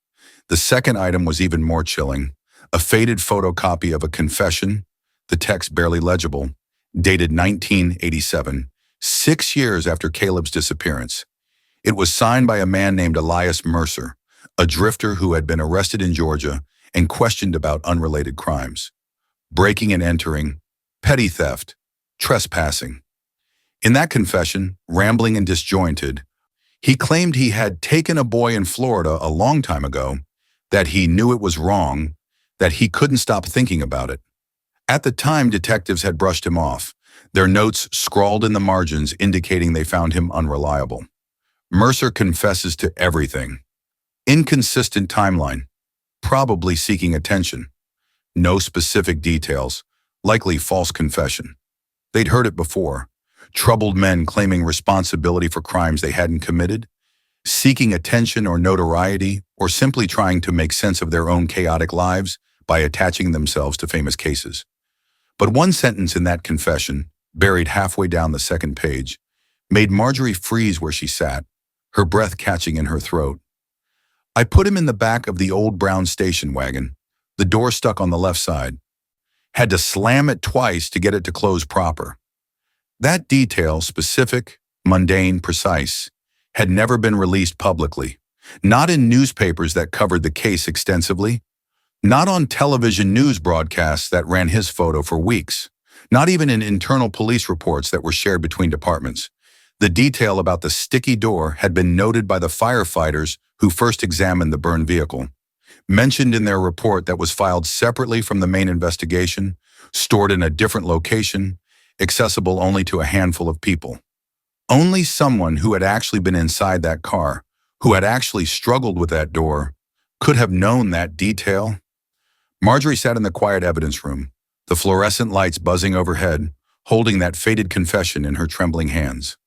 The second item was even more chilling: a faded photocopy of a confession, the text barely legible, dated 1987, 6 years after Caleb's disappearance. It was signed by a man named Elias Mercer, a drifter who had been arrested in Georgia and questioned about unrelated crimes: breaking and entering, petty theft, trespassing. In that confession, rambling and disjointed, he claimed he had taken a boy in Florida a long time ago, that he knew it was wrong, that he couldn't stop thinking about it. At the time, detectives had brushed him off, their notes scrawled in the margins indicating they found him unreliable. Mercer confesses to everything. Inconsistent timeline, probably seeking attention. No specific details, likely false confession. They'd heard it before. Troubled men claiming responsibility for crimes they hadn't committed, seeking attention or notoriety, or simply trying to make sense of their own chaotic lives by attaching themselves to famous cases. But one sentence in that confession, buried halfway down the second page, made Marjorie freeze where she sat, her breath catching in her throat. "I put him in the back of the old brown station wagon, the door stuck on the left side. Had to slam it twice to get it to close proper." That detail, specific, mundane, precise, had never been released publicly, not in newspapers that covered the case extensively, not on television news broadcasts that ran his photo for weeks, not even in internal police reports that were shared between departments. The detail about the sticky door had been noted by the firefighters who first examined the burned vehicle, mentioned in their report that was filed separately from the main investigation, stored in a different location, accessible only to a handful of people. Only someone who had actually been inside that car, who had actually struggled with that door, could have known that detail. Marjorie sat in the quiet evidence room, the fluorescent lights buzzing overhead, holding that faded confession in her trembling hands,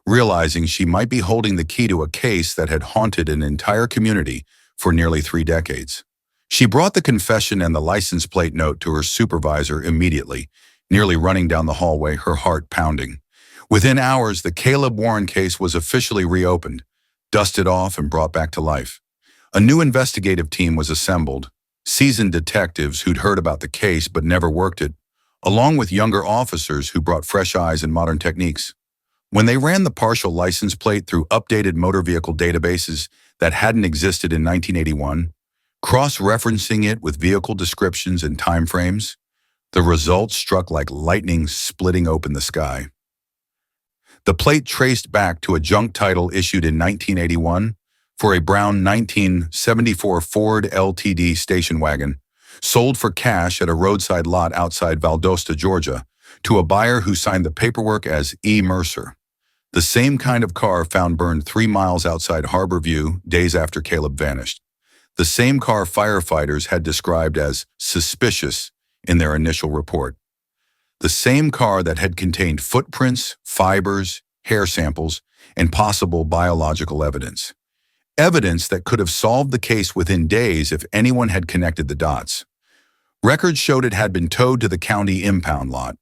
realizing she might be holding the key to a case that had haunted an entire community for nearly 3 decades. She brought the confession and the license plate note to her supervisor immediately, nearly running down the hallway, her heart pounding. Within hours, the Caleb Warren case was officially reopened, dusted off and brought back to life. A new investigative team was assembled, seasoned detectives who'd heard about the case but never worked it, along with younger officers who brought fresh eyes and modern techniques. When they ran the partial license plate through updated motor vehicle databases that hadn't existed in 1981, cross-referencing it with vehicle descriptions and timeframes, the results struck like lightning splitting open the sky. The plate traced back to a junk title issued in 1981 for a brown 1974 Ford LTD station wagon, sold for cash at a roadside lot outside Valdosta, Georgia, to a buyer who signed the paperwork as E. Mercer. The same kind of car found burned 3 miles outside Harborview days after Caleb vanished. The same car firefighters had described as suspicious in their initial report. The same car that had contained footprints, fibers, hair samples, and possible biological evidence. Evidence that could have solved the case within days if anyone had connected the dots. Records showed it had been towed to the county impound lot,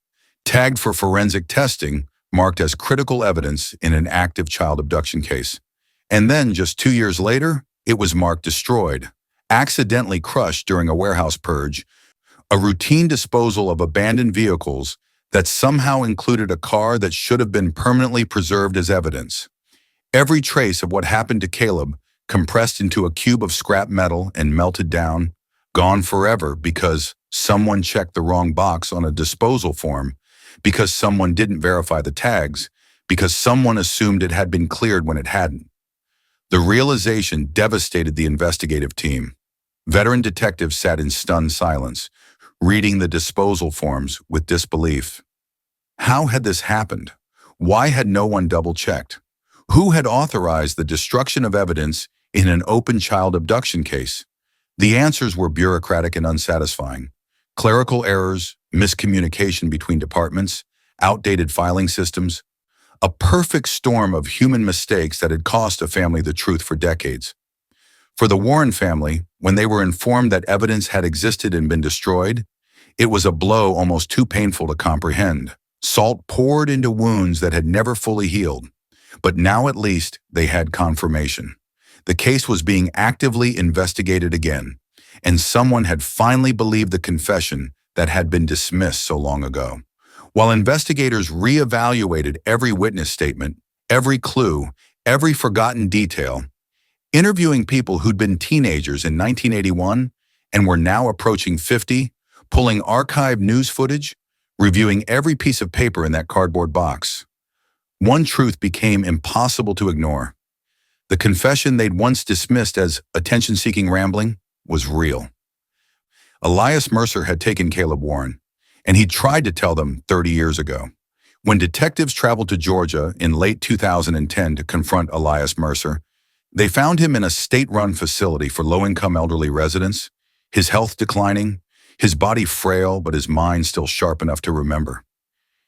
tagged for forensic testing, marked as critical evidence in an active child abduction case. And then, just 2 years later, it was marked destroyed, accidentally crushed during a warehouse purge, a routine disposal of abandoned vehicles that somehow included a car that should have been permanently preserved as evidence. Every trace of what happened to Caleb compressed into a cube of scrap metal and melted down, gone forever because someone checked the wrong box on a disposal form, because someone didn't verify the tags, because someone assumed it had been cleared when it hadn't. The realization devastated the investigative team. Veteran detectives sat in stunned silence, reading the disposal forms with disbelief. How had this happened? Why had no one double-checked? Who had authorized the destruction of evidence in an open child abduction case? The answers were bureaucratic and unsatisfying. Clerical errors, miscommunication between departments, outdated filing systems, a perfect storm of human mistakes that had cost a family the truth for decades. For the Warren family, when they were informed that evidence had existed and been destroyed, it was a blow almost too painful to comprehend. Salt poured into wounds that had never fully healed. But now at least they had confirmation. The case was being actively investigated again, and someone had finally believed the confession that had been dismissed so long ago. While investigators reevaluated every witness statement, every clue, every forgotten detail, interviewing people who'd been teenagers in 1981 and were now approaching 50, pulling archived news footage, reviewing every piece of paper in that cardboard box. One truth became impossible to ignore. The confession they'd once dismissed as attention-seeking rambling was real. Elias Mercer had taken Caleb Warren, and he'd tried to tell them 30 years ago. When detectives traveled to Georgia in late 2010 to confront Elias Mercer, they found him in a state-run facility for low-income elderly residents, his health declining, his body frail but his mind still sharp enough to remember.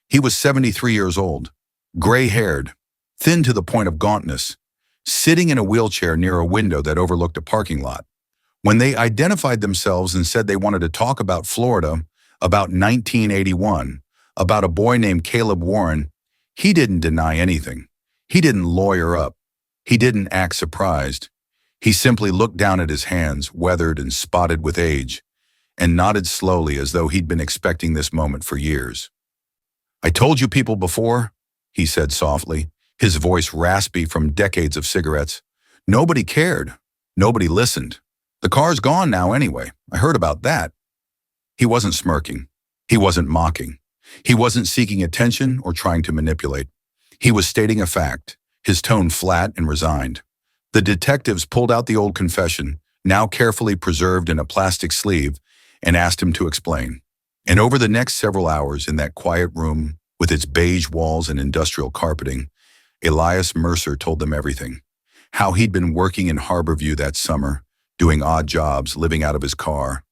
He was 73 years old, gray-haired, thin to the point of gauntness, sitting in a wheelchair near a window that overlooked a parking lot. When they identified themselves and said they wanted to talk about Florida, about 1981, about a boy named Caleb Warren, he didn't deny anything. He didn't lawyer up. He didn't act surprised. He simply looked down at his hands, weathered and spotted with age, and nodded slowly as though he'd been expecting this moment for years. "I told you people before," he said softly, his voice raspy from decades of cigarettes. "Nobody cared. Nobody listened. The car's gone now anyway. I heard about that." He wasn't smirking. He wasn't mocking. He wasn't seeking attention or trying to manipulate. He was stating a fact, his tone flat and resigned. The detectives pulled out the old confession, now carefully preserved in a plastic sleeve, and asked him to explain. And over the next several hours in that quiet room, with its beige walls and industrial carpeting, Elias Mercer told them everything. How he'd been working in Harborview that summer, doing odd jobs, living out of his car.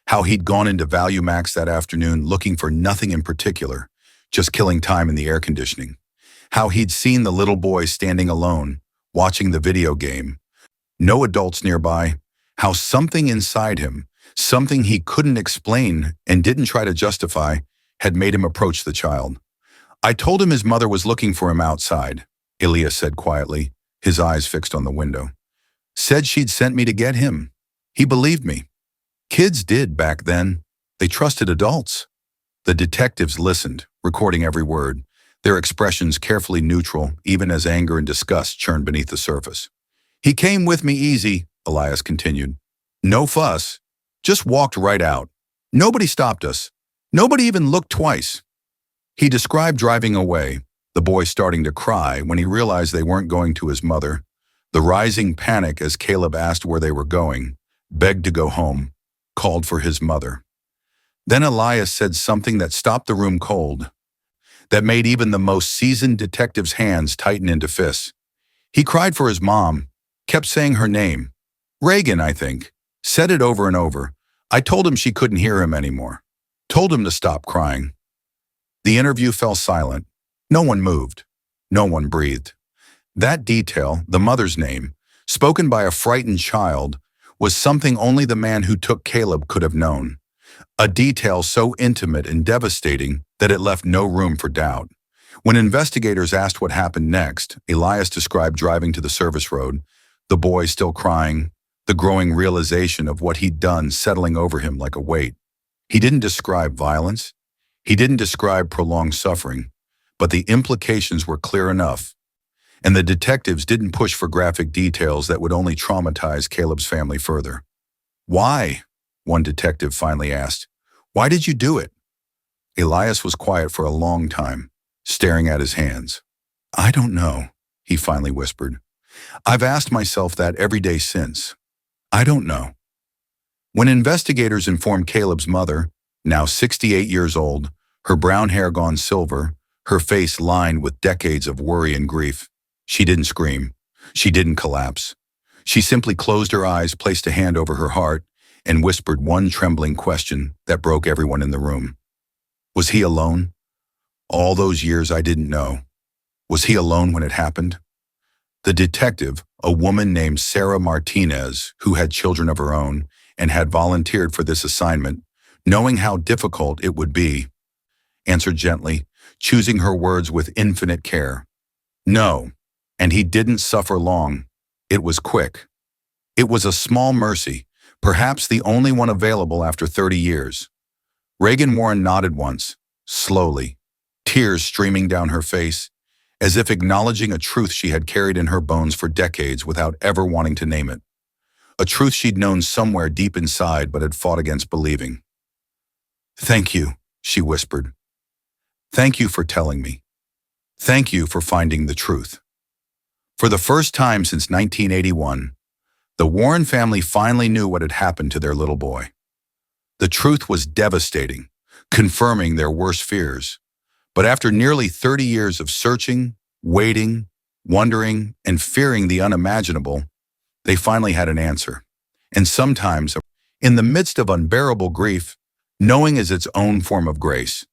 How he'd gone into Value Max that afternoon looking for nothing in particular, just killing time in the air conditioning. How he'd seen the little boy standing alone, watching the video game. No adults nearby. How something inside him, something he couldn't explain and didn't try to justify, had made him approach the child. "I told him his mother was looking for him outside," Elias said quietly, his eyes fixed on the window. "Said she'd sent me to get him. He believed me. Kids did back then. They trusted adults." The detectives listened, recording every word, their expressions carefully neutral, even as anger and disgust churned beneath the surface. "He came with me easy," Elias continued. "No fuss. Just walked right out. Nobody stopped us. Nobody even looked twice." He described driving away, the boy starting to cry when he realized they weren't going to his mother, the rising panic as Caleb asked where they were going, begged to go home, called for his mother. Then Elias said something that stopped the room cold, that made even the most seasoned detective's hands tighten into fists. He cried for his mom, kept saying her name. Reagan, I think. Said it over and over. I told him she couldn't hear him anymore. Told him to stop crying. The interview fell silent. No one moved. No one breathed. That detail, the mother's name, spoken by a frightened child, was something only the man who took Caleb could have known. A detail so intimate and devastating that it left no room for doubt. When investigators asked what happened next, Elias described driving to the service road, the boy still crying, the growing realization of what he'd done settling over him like a weight. He didn't describe violence. He didn't describe prolonged suffering, but the implications were clear enough, and the detectives didn't push for graphic details that would only traumatize Caleb's family further. "Why?" one detective finally asked. "Why did you do it?" Elias was quiet for a long time, staring at his hands. "I don't know," he finally whispered. "I've asked myself that every day since. I don't know." When investigators informed Caleb's mother, now 68 years old, her brown hair gone silver, her face lined with decades of worry and grief, she didn't scream. She didn't collapse. She simply closed her eyes, placed a hand over her heart, and whispered one trembling question that broke everyone in the room. Was he alone? All those years I didn't know. Was he alone when it happened? The detective, a woman named Sarah Martinez, who had children of her own and had volunteered for this assignment, knowing how difficult it would be, answered gently, choosing her words with infinite care. No, and he didn't suffer long. It was quick. It was a small mercy, perhaps the only one available after 30 years. Reagan Warren nodded once, slowly, tears streaming down her face, as if acknowledging a truth she had carried in her bones for decades without ever wanting to name it. A truth she'd known somewhere deep inside but had fought against believing. "Thank you," she whispered. "Thank you for telling me. Thank you for finding the truth." For the first time since 1981, the Warren family finally knew what had happened to their little boy. The truth was devastating, confirming their worst fears. But after nearly 30 years of searching, waiting, wondering, and fearing the unimaginable, they finally had an answer. And sometimes, in the midst of unbearable grief, knowing is its own form of grace.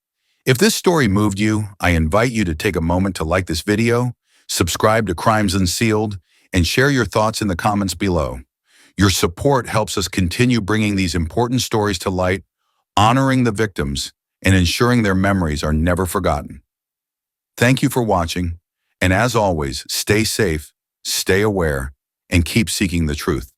If this story moved you, I invite you to take a moment to like this video, subscribe to Crimes Unsealed, and share your thoughts in the comments below. Your support helps us continue bringing these important stories to light, honoring the victims, and ensuring their memories are never forgotten. Thank you for watching, and as always, stay safe, stay aware, and keep seeking the truth.